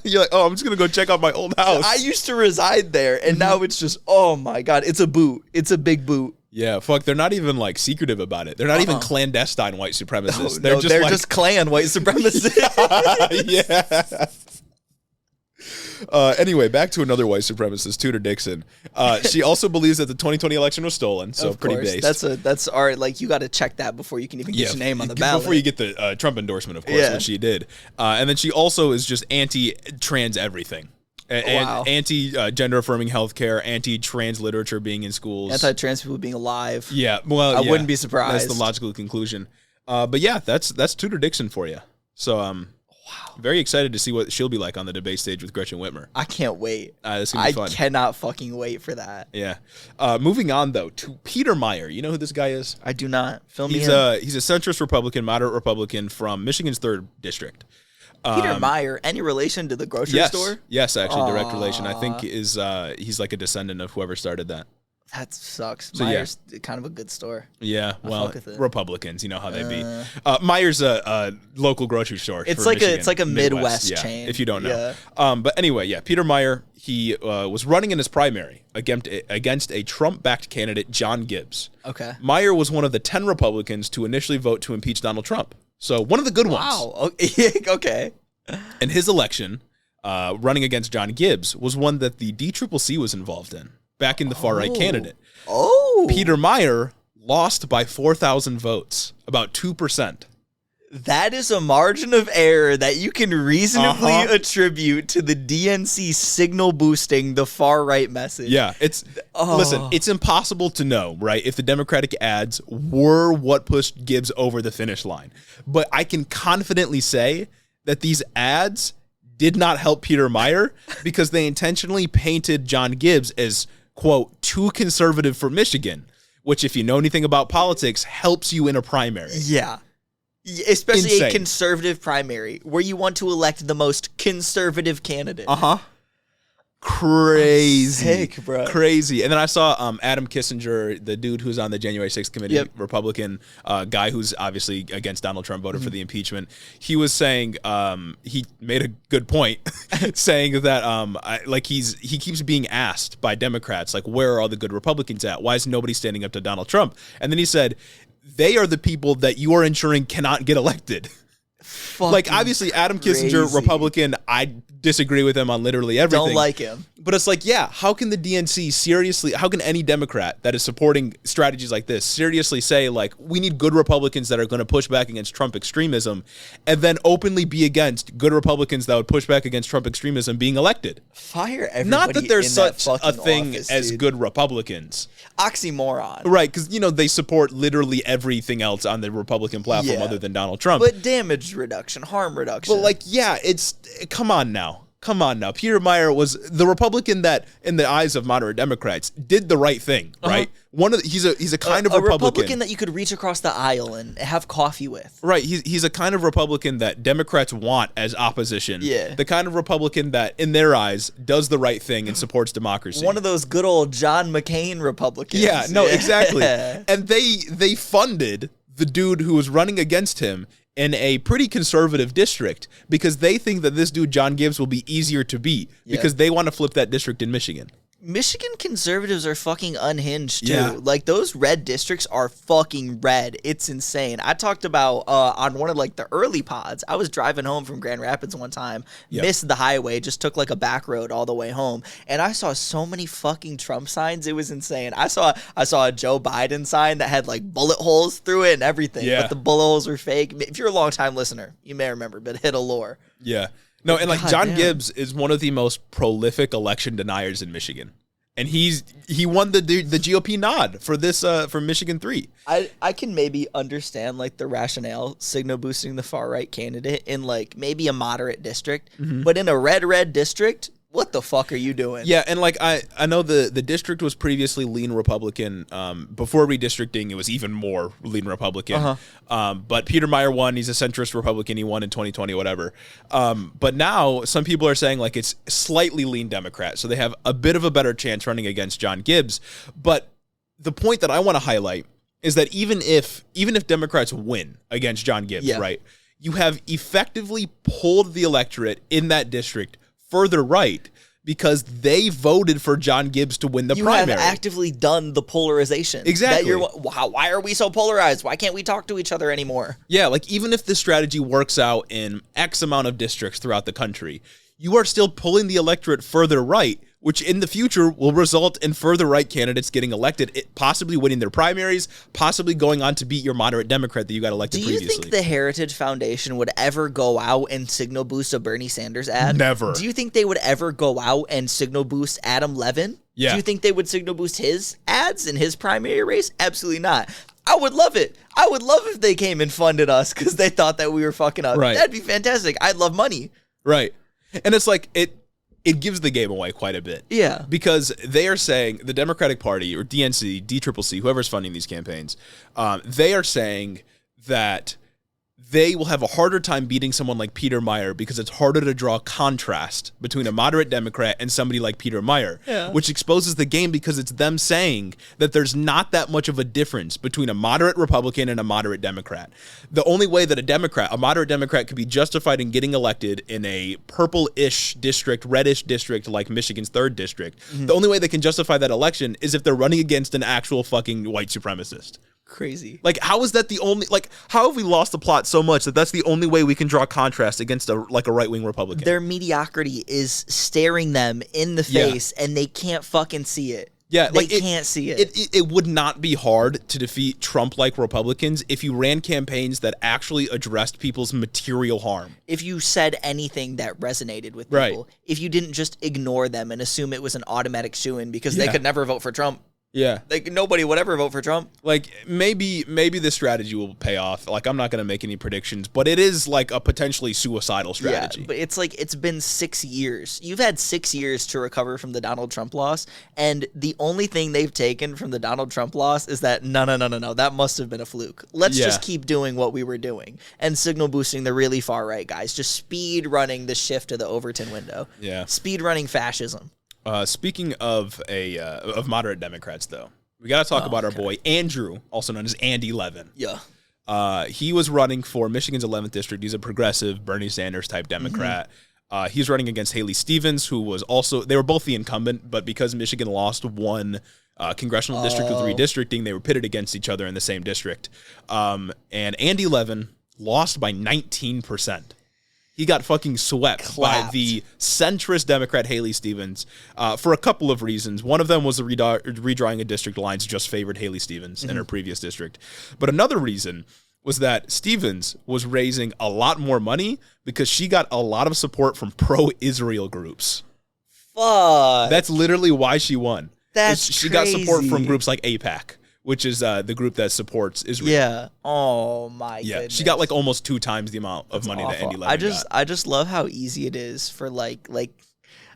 You're like, oh, I'm just going to go check out my old house. I used to reside there, and now it's just, oh my God, it's a boot. It's a big boot. Yeah, fuck, they're not even, like, secretive about it. They're not even clandestine white supremacists. They're just clan white supremacists. Yeah. Anyway, back to another white supremacist, Tudor Dixon. She also believes that the 2020 election was stolen, so of pretty course. based. That's our, like, you got to check that before you can even get your name on the ballot. Before you get the Trump endorsement, of course, which she did. And then she also is just anti-trans everything. And anti-gender affirming healthcare, anti-trans literature being in schools, anti-trans people being alive. Yeah, well, I wouldn't be surprised. That's the logical conclusion. But yeah, that's Tudor Dixon for you. So wow, very excited to see what she'll be like on the debate stage with Gretchen Whitmer. I can't wait. It's gonna be fun. I cannot fucking wait for that. Yeah. Moving on though to Peter Meijer. You know who this guy is? I do not. Fill me in. He's a centrist Republican, moderate Republican from Michigan's 3rd district. Peter Meijer, any relation to the grocery store? Yes, actually, direct relation. I think he's like a descendant of whoever started that. That sucks. So, Meijer's kind of a good store. Yeah, well, Republicans, you know how they be. Meijer's a local grocery store. It's for like Michigan, it's like a Midwest chain. If you don't know. Yeah. But anyway, Peter Meijer, he was running in his primary against a Trump-backed candidate, John Gibbs. Okay. Meijer was one of the 10 Republicans to initially vote to impeach Donald Trump. So one of the good ones. Wow. Okay. And his election, running against John Gibbs, was one that the DCCC was involved in, backing the far-right candidate. Oh. Peter Meijer lost by 4,000 votes, about 2%. That is a margin of error that you can reasonably attribute to the DNC signal boosting the far-right message. Yeah, listen, it's impossible to know, right, if the Democratic ads were what pushed Gibbs over the finish line. But I can confidently say that these ads did not help Peter Meijer because they intentionally painted John Gibbs as, quote, too conservative for Michigan, which, if you know anything about politics, helps you in a primary. Yeah. Especially Insane. a conservative primary where you want to elect the most conservative candidate. Crazy. Sick, bro. Crazy. And then I saw Adam Kissinger, the dude who's on the January 6th committee, Republican guy who's obviously against Donald Trump, voted for the impeachment. He was saying, he made a good point, saying that he keeps being asked by Democrats, like, where are all the good Republicans at? Why is nobody standing up to Donald Trump? And then he said, they are the people that you are ensuring cannot get elected. Like, obviously, Adam Kissinger, Republican, I disagree with him on literally everything. Don't like him. But it's like, how can the DNC how can any Democrat that is supporting strategies like this seriously say, like, we need good Republicans that are going to push back against Trump extremism, and then openly be against good Republicans that would push back against Trump extremism being elected? Fire everybody. Not that there's such a thing office, as good Republicans. Oxymoron. Right, because, they support literally everything else on the Republican platform other than Donald Trump. But damage reduction, harm reduction. But, come on now. Peter Meijer was the Republican that, in the eyes of moderate Democrats, did the right thing, right? He's a kind of Republican that you could reach across the aisle and have coffee with. Right. He's a kind of Republican that Democrats want as opposition. Yeah. The kind of Republican that, in their eyes, does the right thing and supports democracy. One of those good old John McCain Republicans. Yeah, no, exactly. And they funded the dude who was running against him in a pretty conservative district because they think that this dude, John Gibbs, will be easier to beat because they want to flip that district in Michigan. Michigan conservatives are fucking unhinged, too. Yeah. Like, those red districts are fucking red. It's insane. I talked about, on one of, the early pods, I was driving home from Grand Rapids one time, missed the highway, just took, a back road all the way home, and I saw so many fucking Trump signs, it was insane. I saw a Joe Biden sign that had, bullet holes through it and everything, but the bullet holes were fake. If you're a long-time listener, you may remember, but hit a lore. Yeah. No, and John Gibbs is one of the most prolific election deniers in Michigan. And he won the GOP nod for this for Michigan 3. I can maybe understand the rationale signal boosting the far right candidate in maybe a moderate district, but in a red district, what the fuck are you doing? Yeah, and I know the district was previously lean Republican. Before redistricting, it was even more lean Republican. But Peter Meijer won. He's a centrist Republican. He won in 2020, whatever. But now some people are saying it's slightly lean Democrat, so they have a bit of a better chance running against John Gibbs. But the point that I want to highlight is that even if Democrats win against John Gibbs, right, you have effectively pulled the electorate in that district further right because they voted for John Gibbs to win the primary. You have actively done the polarization. Exactly. Why are we so polarized? Why can't we talk to each other anymore? Yeah, even if this strategy works out in X amount of districts throughout the country, you are still pulling the electorate further right, which in the future will result in further right candidates getting elected, possibly winning their primaries, possibly going on to beat your moderate Democrat that you got elected previously. Do you think the Heritage Foundation would ever go out and signal boost a Bernie Sanders ad? Never. Do you think they would ever go out and signal boost Adam Levin? Yeah. Do you think they would signal boost his ads in his primary race? Absolutely not. I would love it. I would love if they came and funded us because they thought that we were fucking up. Right. That'd be fantastic. I'd love money. Right. And it's like, it gives the game away quite a bit. Yeah. Because they are saying, the Democratic Party, or DNC, DCCC, whoever's funding these campaigns, they are saying that they will have a harder time beating someone like Peter Meyer because it's harder to draw contrast between a moderate Democrat and somebody like Peter Meyer, which exposes the game because it's them saying that there's not that much of a difference between a moderate Republican and a moderate Democrat. The only way that a moderate Democrat could be justified in getting elected in a purple-ish district, reddish district like Michigan's 3rd district, the only way they can justify that election is if they're running against an actual fucking white supremacist. Crazy. Like, how is that the only, like, how have we lost the plot so much that that's the only way we can draw contrast against a right-wing Republican? Their mediocrity is staring them in the face, and they can't fucking see it. Yeah, they can't see it. It would not be hard to defeat Trump-like Republicans if you ran campaigns that actually addressed people's material harm. If you said anything that resonated with people. Right. If you didn't just ignore them and assume it was an automatic shoo-in because they could never vote for Trump. Yeah. Like, nobody would ever vote for Trump. Like, maybe this strategy will pay off. Like, I'm not going to make any predictions, but it is like a potentially suicidal strategy. Yeah, but it's like, it's been 6 years. You've had 6 years to recover from the Donald Trump loss, and the only thing they've taken from the Donald Trump loss is that, no, that must have been a fluke. Let's just keep doing what we were doing and signal boosting the really far right guys. Just speed running the shift to the Overton window. Yeah. Speed running fascism. Speaking of moderate Democrats, though, we got to talk about our boy Andrew, also known as Andy Levin. Yeah. He was running for Michigan's 11th district. He's a progressive Bernie Sanders type Democrat. He's running against Haley Stevens, who was also, they were both the incumbent, but because Michigan lost one congressional district with redistricting, they were pitted against each other in the same district. And Andy Levin lost by 19%. He got fucking swept by the centrist Democrat Haley Stevens for a couple of reasons. One of them was the redrawing of district lines just favored Haley Stevens in her previous district. But another reason was that Stevens was raising a lot more money because she got a lot of support from pro-Israel groups. Fuck. That's literally why she won. She got support from groups like APAC, which is the group that supports Israel. Yeah. Oh my goodness. She got like almost 2 times the amount of money that Andy Levin got. I just love how easy it is for like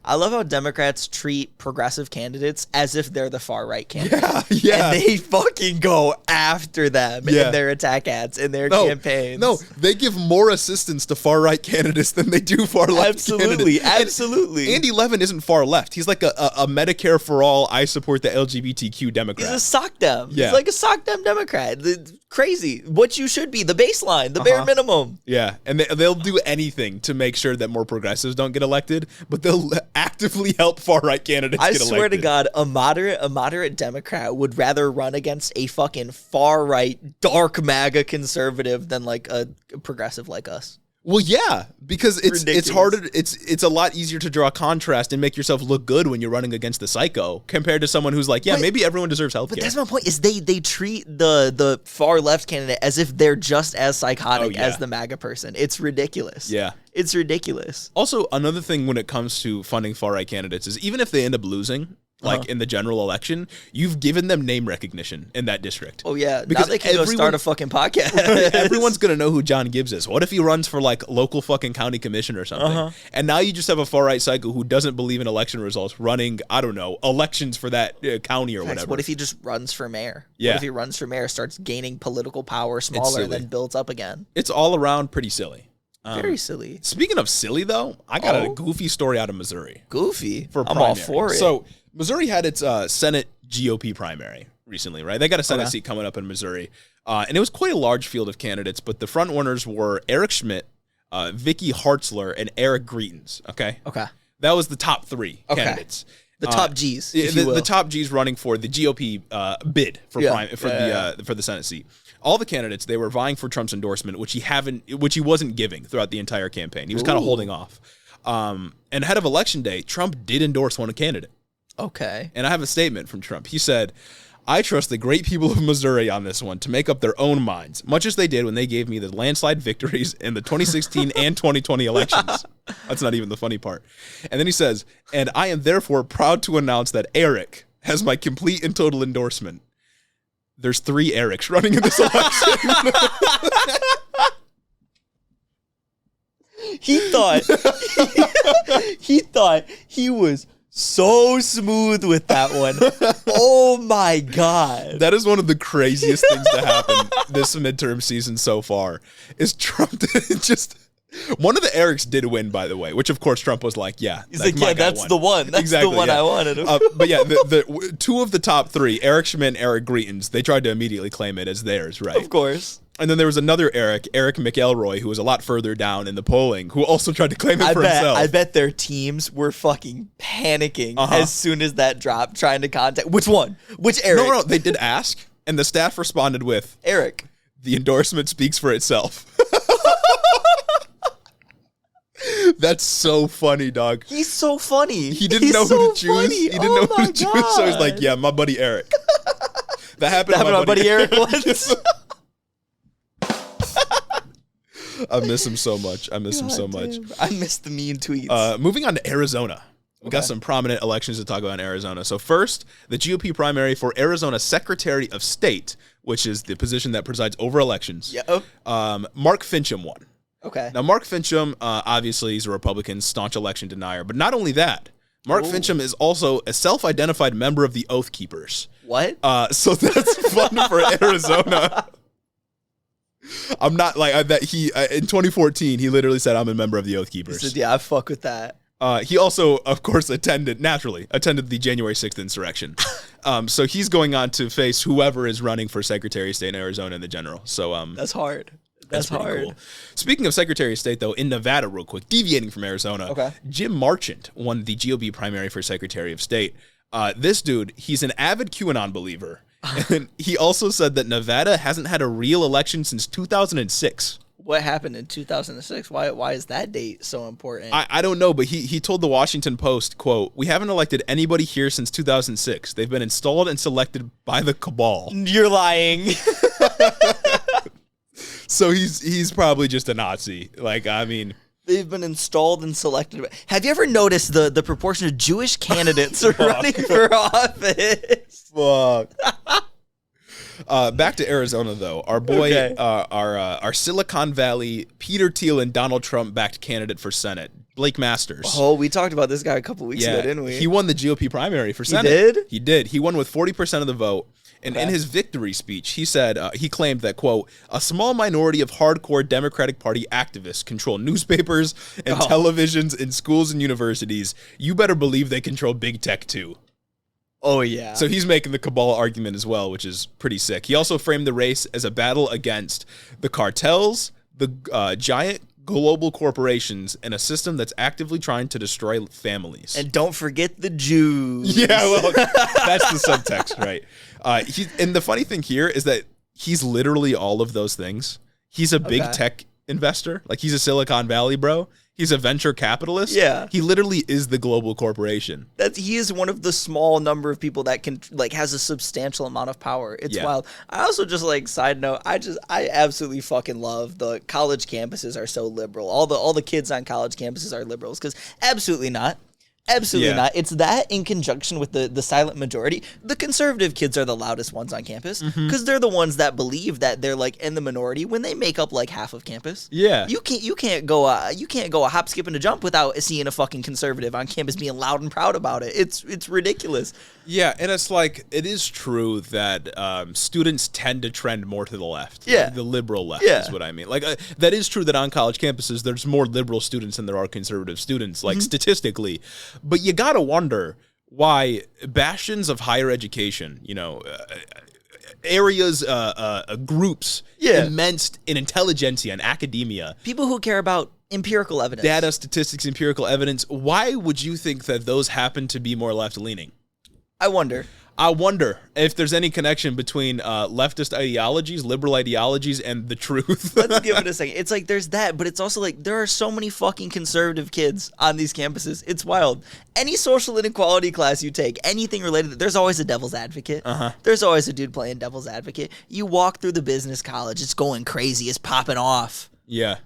I love how Democrats treat progressive candidates as if they're the far right candidates. Yeah. And they fucking go after them in their attack ads, in their campaigns. No, they give more assistance to far right candidates than they do far left candidates. Absolutely. Andy Levin isn't far left. He's like a Medicare for all, I support the LGBTQ Democrat. He's a sock dem. Yeah. He's like a sock dem Democrat. Crazy. What you should be, the baseline, the bare minimum. Yeah, and they'll do anything to make sure that more progressives don't get elected, but they'll actively help far-right candidates get elected. I swear to God, a moderate Democrat would rather run against a fucking far-right, dark MAGA conservative than like a progressive like us. Well, yeah, because it's harder. It's a lot easier to draw contrast and make yourself look good when you're running against the psycho compared to someone who's like, maybe everyone deserves healthcare. But that's my point. Is they treat the far left candidate as if they're just as psychotic as the MAGA person. It's ridiculous. Yeah, it's ridiculous. Also, another thing when it comes to funding far right candidates is even if they end up losing, like in the general election, you've given them name recognition in that district. Oh yeah, because now they can go start a fucking podcast. Everyone's gonna know who John Gibbs is. What if he runs for like local fucking county commission or something? And now you just have a far right psycho who doesn't believe in election results running, I don't know, elections for that county or whatever. What if he just runs for mayor? Yeah. What if he runs for mayor, starts gaining political power smaller, and then builds up again? It's all around pretty silly. Very silly. Speaking of silly, though, I got a goofy story out of Missouri. Goofy? For I'm all for it. So Missouri had its Senate GOP primary recently, right? They got a Senate seat coming up in Missouri. And it was quite a large field of candidates, but the front runners were Eric Schmidt, Vicky Hartzler, and Eric Greitens, okay? Okay. That was the top 3 candidates. The top G's, the top G's running for the GOP bid for the Senate seat. All the candidates, they were vying for Trump's endorsement, which he wasn't giving throughout the entire campaign. He was kind of holding off. And ahead of Election Day, Trump did endorse one candidate. Okay. And I have a statement from Trump. He said, "I trust the great people of Missouri on this one to make up their own minds, much as they did when they gave me the landslide victories in the 2016 and 2020 elections." That's not even the funny part. And then he says, "And I am therefore proud to announce that Eric has my complete and total endorsement." There's 3 Erics running in this election. He thought he was so smooth with that one. Oh my God. That is one of the craziest things to happen this midterm season so far. Is Trump just... One of the Erics did win, by the way, which of course Trump was like, yeah. He's like, yeah, that's the one. That's exactly, the one I wanted. But yeah, the 2 of the top 3, Eric Schmidt and Eric Greitens, they tried to immediately claim it as theirs, right? Of course. And then there was another Eric McElroy, who was a lot further down in the polling, who also tried to claim it for himself. I bet their teams were fucking panicking as soon as that dropped, trying to contact. Which one? Which Eric? No, they did ask, and the staff responded with, Eric. The endorsement speaks for itself. That's so funny, dog. He's so funny. He didn't know who to choose. He didn't know who to choose, so he's like, yeah, my buddy Eric. That happened to my buddy Eric once. I miss him so much. I miss the mean tweets. Moving on to Arizona. We got some prominent elections to talk about in Arizona. So first, the GOP primary for Arizona Secretary of State, which is the position that presides over elections. Yeah. Mark Finchem won. Okay. Now, Mark Finchem, obviously, he's a Republican, staunch election denier. But not only that, Mark Finchem is also a self-identified member of the Oath Keepers. What? So that's fun for Arizona. I'm not like that. He in 2014, he literally said, "I'm a member of the Oath Keepers." He said, "Yeah, I fuck with that." He also, of course, attended the January 6th insurrection. So he's going on to face whoever is running for Secretary of State in Arizona in the general. So that's hard. That's hard. Cool. Speaking of Secretary of State, though, in Nevada, real quick, deviating from Arizona, Jim Marchant won the GOP primary for Secretary of State. This dude, he's an avid QAnon believer. And he also said that Nevada hasn't had a real election since 2006. What happened in 2006? Why is that date so important? I don't know, but he told the Washington Post, quote, "We haven't elected anybody here since 2006. They've been installed and selected by the cabal." You're lying. So he's probably just a Nazi. Like, I mean... They've been installed and selected. Have you ever noticed the proportion of Jewish candidates running for office? Fuck. Back to Arizona, though. Our boy, our Silicon Valley, Peter Thiel and Donald Trump-backed candidate for Senate, Blake Masters. Oh, we talked about this guy a couple weeks ago, didn't we? He won the GOP primary for Senate. He did? He did. He won with 40% of the vote. And in his victory speech, he said, he claimed that, quote, "A small minority of hardcore Democratic Party activists control newspapers and televisions in schools and universities. You better believe they control big tech, too." Oh, yeah. So he's making the cabal argument as well, which is pretty sick. He also framed the race as a battle against the cartels, the giant global corporations, and a system that's actively trying to destroy families. And don't forget the Jews. Yeah, well, that's the subtext, right? And the funny thing here is that he's literally all of those things. He's a big tech investor. Like, he's a Silicon Valley bro. He's a venture capitalist. Yeah. He literally is the global corporation. He is one of the small number of people that can, like, has a substantial amount of power. It's wild. I also just, like, side note, I absolutely fucking love the college campuses are so liberal. All the kids on college campuses are liberals, because absolutely not. Absolutely not. It's that in conjunction with the silent majority. The conservative kids are the loudest ones on campus because they're the ones that believe that they're like in the minority when they make up like half of campus. Yeah. You can't go a hop, skip, and a jump without seeing a fucking conservative on campus being loud and proud about it. It's ridiculous. Yeah, and it's like, it is true that students tend to trend more to the left. Yeah. Like the liberal left is what I mean. Like, that is true that on college campuses, there's more liberal students than there are conservative students, like statistically. But you gotta wonder why bastions of higher education, areas, groups, immense in intelligentsia and academia. People who care about empirical evidence. Data, statistics, empirical evidence. Why would you think that those happen to be more left-leaning? I wonder. I wonder if there's any connection between leftist ideologies, liberal ideologies, and the truth. Let's give it a second. It's like there's that, but it's also like there are so many fucking conservative kids on these campuses. It's wild. Any social inequality class you take, anything related, there's always a devil's advocate. There's always a dude playing devil's advocate. You walk through the business college, it's going crazy, it's popping off. Yeah.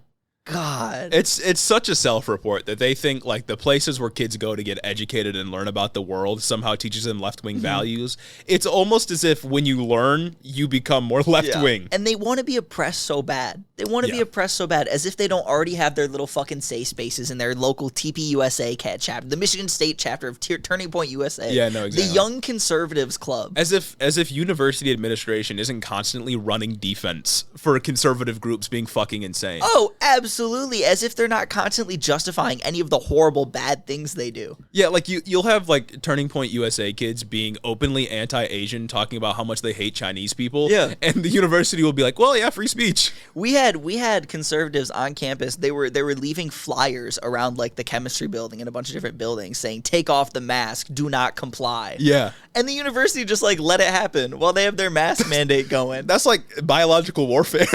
God. It's such a self-report that they think like the places where kids go to get educated and learn about the world somehow teaches them left-wing values. It's almost as if when you learn, you become more left-wing. And they want to be oppressed so bad. They want to be oppressed so bad as if they don't already have their little fucking safe spaces in their local TPUSA chapter, the Michigan State chapter of Turning Point USA. Yeah, no, exactly. The Young Conservatives Club. As if university administration isn't constantly running defense for conservative groups being fucking insane. Oh, absolutely, as if they're not constantly justifying any of the horrible bad things they do. Yeah, like you'll have like Turning Point USA kids being openly anti-Asian, talking about how much they hate Chinese people. Yeah. And the university will be like, well, yeah, free speech. We had conservatives on campus. They were leaving flyers around like the chemistry building and a bunch of different buildings saying, take off the mask, do not comply. Yeah. And the university just like let it happen while they have their mask mandate going. That's like biological warfare.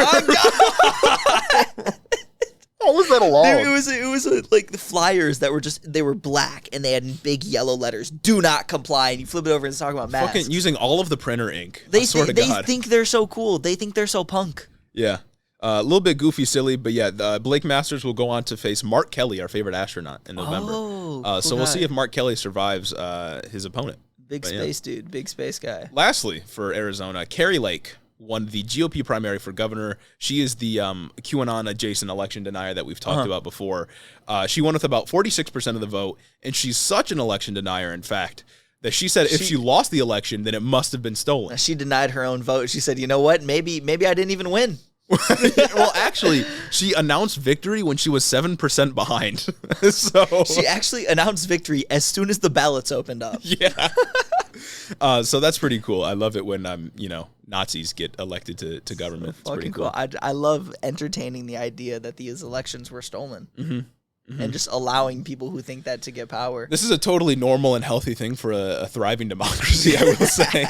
How was that allowed? It was like the flyers that were they were black and they had in big yellow letters, do not comply, and you flip it over and it's talking about masks. Fucking using all of the printer ink. They think they're so cool. They think they're so punk. Yeah. A little bit goofy, silly, but yeah, Blake Masters will go on to face Mark Kelly, our favorite astronaut, in November. So we'll see if Mark Kelly survives his opponent. Big space dude, big space guy. Lastly, for Arizona, Carrie Lake won the GOP primary for governor. She is the QAnon-adjacent election denier that we've talked about before. She won with about 46% of the vote, and she's such an election denier, in fact, that she said if she lost the election, then it must have been stolen. She denied her own vote. She said, you know what, maybe I didn't even win. Well, actually, she announced victory when she was 7% behind. So she actually announced victory as soon as the ballots opened up. Yeah. So that's pretty cool. I love it when Nazis get elected to government. It's pretty cool. I love entertaining the idea that these elections were stolen. And just allowing people who think that to get power. This is a totally normal and healthy thing for a thriving democracy, I will say.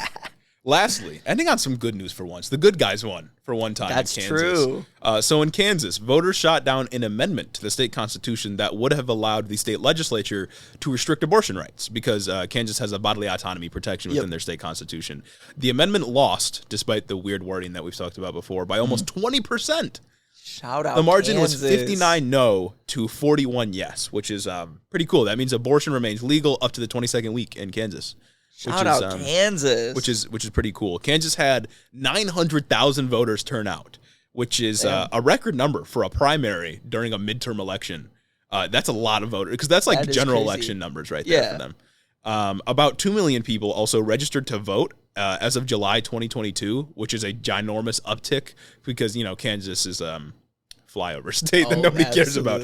Lastly, ending on some good news for once. The good guys won for one time in Kansas. True. So in Kansas, voters shot down an amendment to the state constitution that would have allowed the state legislature to restrict abortion rights because Kansas has a bodily autonomy protection within their state constitution. The amendment lost, despite the weird wording that we've talked about before, by almost 20%. Shout out The margin Kansas. was 59 no to 41 yes, which is pretty cool. That means abortion remains legal up to the 22nd week in Kansas. Shout out Kansas. Which is pretty cool. Kansas had 900,000 voters turn out, which is a record number for a primary during a midterm election. That's a lot of voters because that's like general election numbers right there for them. About 2 million people also registered to vote as of July 2022, which is a ginormous uptick because, Kansas is flyover state that nobody cares about.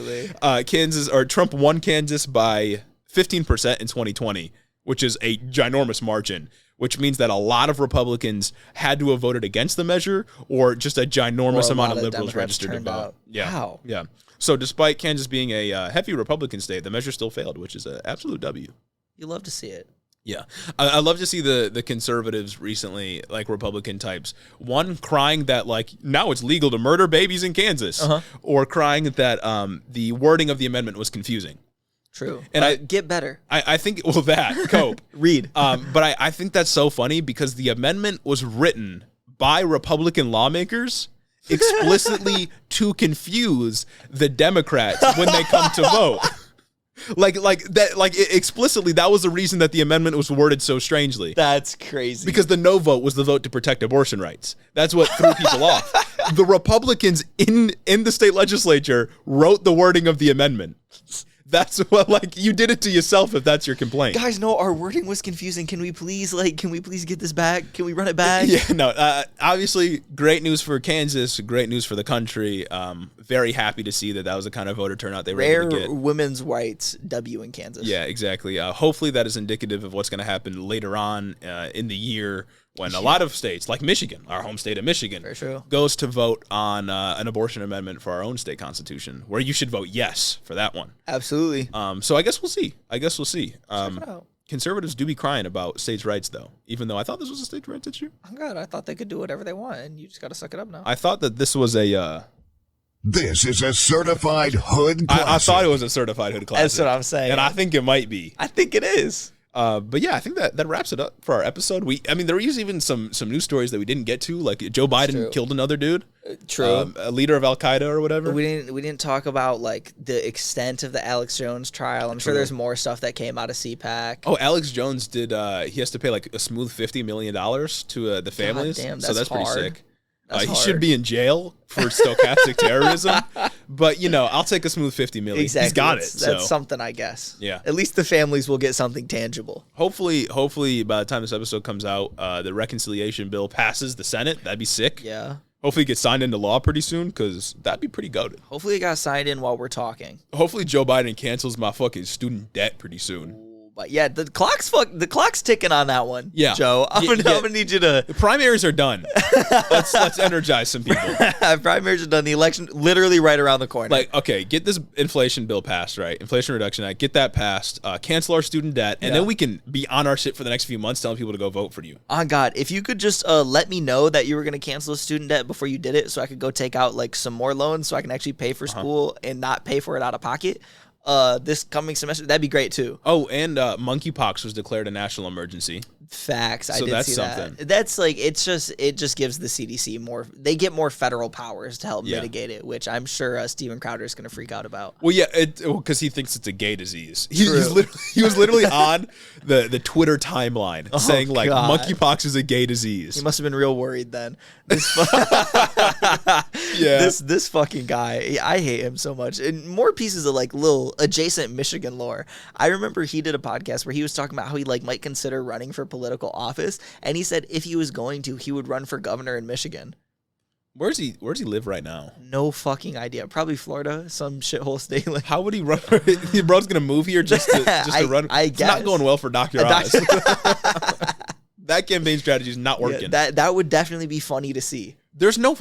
Trump won Kansas by 15% in 2020. Which is a ginormous margin, which means that a lot of Republicans had to have voted against the measure or just a ginormous amount of liberals registered to vote. Yeah. Wow. Yeah. So despite Kansas being a heavy Republican state, the measure still failed, which is an absolute W. You love to see it. Yeah. I love to see the conservatives recently, like Republican types, one crying that like now it's legal to murder babies in Kansas or crying that the wording of the amendment was confusing. True. And I get better. I think, cope. Read. But I think that's so funny because the amendment was written by Republican lawmakers explicitly to confuse the Democrats when they come to vote. Explicitly, that was the reason that the amendment was worded so strangely. That's crazy. Because the no vote was the vote to protect abortion rights. That's what threw people off. The Republicans in the state legislature wrote the wording of the amendment. That's what, you did it to yourself if that's your complaint. Guys, no, our wording was confusing. Can we please get this back? Can we run it back? Yeah, no, obviously, great news for Kansas, great news for the country. Very happy to see that was the kind of voter turnout they were able to get. Rare women's rights W in Kansas. Yeah, exactly. Hopefully that is indicative of what's going to happen later on in the year when a lot of states, like Michigan, our home state of Michigan, goes to vote on an abortion amendment for our own state constitution, where you should vote yes for that one. Absolutely. So I guess we'll see. Check it out. Conservatives do be crying about states' rights, though, even though I thought this was a states' rights issue. Oh, God, I thought they could do whatever they want, and you just got to suck it up now. I thought that this was a... This is a certified hood classic. I thought it was a certified hood classic. That's what I'm saying. And I think it might be. I think it is. But yeah, I think that wraps it up for our episode. There were even some news stories that we didn't get to, like Joe Biden killed another dude. True. A leader of Al Qaeda or whatever. We didn't talk about like the extent of the Alex Jones trial. I'm sure there's more stuff that came out of CPAC. Oh, Alex Jones did. He has to pay like a smooth $50 million to the families. God damn, so that's hard. pretty sick. He hard. should be in jail for stochastic terrorism, but I'll take a smooth $50 million. Exactly. He's got it. That's something, I guess. Yeah. At least the families will get something tangible. Hopefully, by the time this episode comes out, the reconciliation bill passes the Senate. That'd be sick. Yeah. Hopefully, it gets signed into law pretty soon, because that'd be pretty goated. Hopefully, it got signed in while we're talking. Hopefully, Joe Biden cancels my fucking student debt pretty soon. But yeah, the clock's ticking on that one. Yeah, Joe, I'm gonna need you to. The primaries are done. let's energize some people. Primaries are done. The election literally right around the corner. Like, okay, get this inflation bill passed, right? Inflation Reduction Act. Get that passed. Cancel our student debt, and then we can be on our shit for the next few months, telling people to go vote for you. Oh God, if you could just let me know that you were gonna cancel student debt before you did it, so I could go take out like some more loans, so I can actually pay for school and not pay for it out of pocket. This coming semester, that'd be great too. Oh, and monkeypox was declared a national emergency. Facts. I so did that's see something. That. That's like it just gives the CDC more. They get more federal powers to help mitigate it, which I'm sure Steven Crowder is going to freak out about. Well, yeah, because he thinks it's a gay disease. He was literally on the Twitter timeline saying like monkeypox is a gay disease. He must have been real worried then. This fucking guy, I hate him so much. And more pieces of like little adjacent Michigan lore. I remember he did a podcast where he was talking about how he like might consider running for political office, and he said if he was going to, he would run for governor in Michigan. Where's he live right now? No fucking idea. Probably Florida, some shithole state. Like, how would he run? Bro's gonna move here just to run. I guess. It's not going well for Dr. Oz. That campaign strategy is not working. Yeah, that would definitely be funny to see. There's no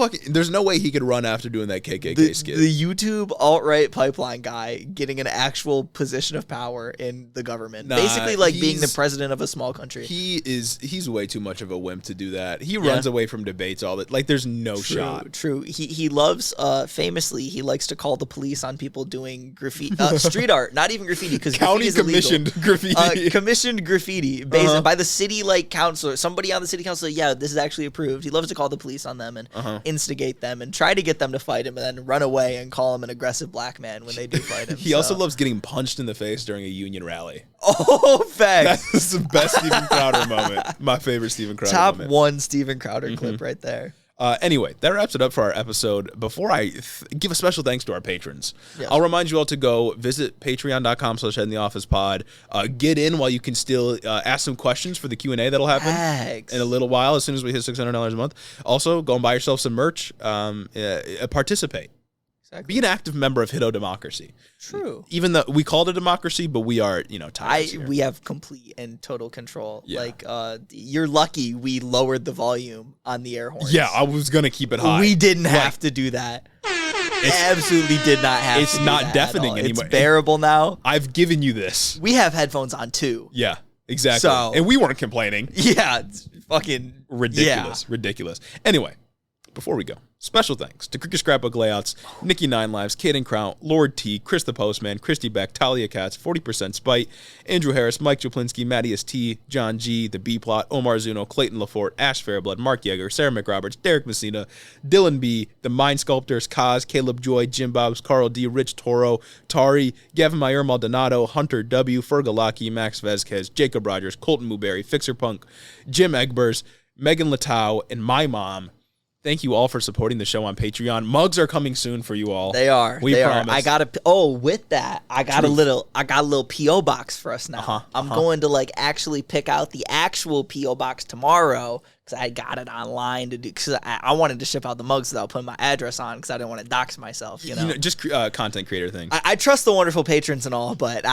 way he could run after doing that KKK skit. The YouTube alt-right pipeline guy getting an actual position of power in the government. Basically like being the president of a small country. He's way too much of a wimp to do that. He runs away from debates all that. Like there's no shot. True. He loves famously he likes to call the police on people doing graffiti street art, not even graffiti because county commissioned graffiti. Commissioned graffiti based by the city like councilor, somebody on the city council. Yeah, this is actually approved. He loves to call the police on them and instigate them and try to get them to fight him and then run away and call him an aggressive black man when they do fight him. He also loves getting punched in the face during a union rally. Oh, facts. That's the best Steven Crowder moment. My favorite Steven Crowder Top moment. one Steven Crowder clip right there. Anyway, that wraps it up for our episode. Before I give a special thanks to our patrons, yes. I'll remind you all to go visit patreon.com/headintheofficepod. Get in while you can still ask some questions for the Q&A that'll happen in a little while as soon as we hit $600 a month. Also, go and buy yourself some merch. Participate. Exactly. Be an active member of Hiddo Democracy. True. Even though we called it democracy, but we are, tyrants here. We have complete and total control. Yeah. Like, you're lucky we lowered the volume on the air horns. Yeah, I was going to keep it high. We didn't have to do that. Absolutely did not have to do that. It's not deafening anymore. It's bearable now. I've given you this. We have headphones on, too. Yeah, exactly. And we weren't complaining. Yeah, it's fucking ridiculous. Ridiculous. Anyway, before we go, special thanks to Cricket Scrapbook Layouts, Nikki Nine Lives, Kaden Crown, Lord T, Chris the Postman, Christy Beck, Talia Katz, 40% Spite, Andrew Harris, Mike Joplinski, Mattias T, John G, The B-Plot, Omar Zuno, Clayton Lafort, Ash Fairblood, Mark Yeager, Sarah McRoberts, Derek Messina, Dylan B, The Mind Sculptors, Kaz, Caleb Joy, Jim Bobs, Carl D, Rich Toro, Tari, Gavin Mayer Maldonado, Hunter W, Fergalaki, Max Vezquez, Jacob Rogers, Colton Muberry, Fixer Punk, Jim Egbers, Megan Latau, and my mom. Thank you all for supporting the show on Patreon. Mugs are coming soon for you all. They are. We promise. I got a little PO box for us now. I'm going to actually pick out the actual PO box tomorrow because I got it online to do because I wanted to ship out the mugs without putting my address on because I didn't want to dox myself. Just content creator thing. I trust the wonderful patrons and all, but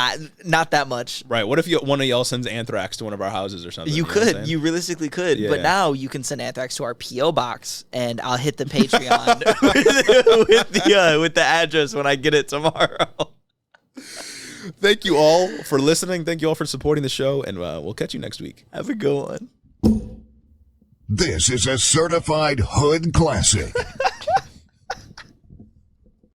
not that much. Right. What if one of y'all sends anthrax to one of our houses or something? You could. You realistically could. Yeah. But now you can send anthrax to our PO box, and I'll hit the Patreon with the address when I get it tomorrow. Thank you all for listening. Thank you all for supporting the show, and we'll catch you next week. Have a good one. This is a certified hood classic.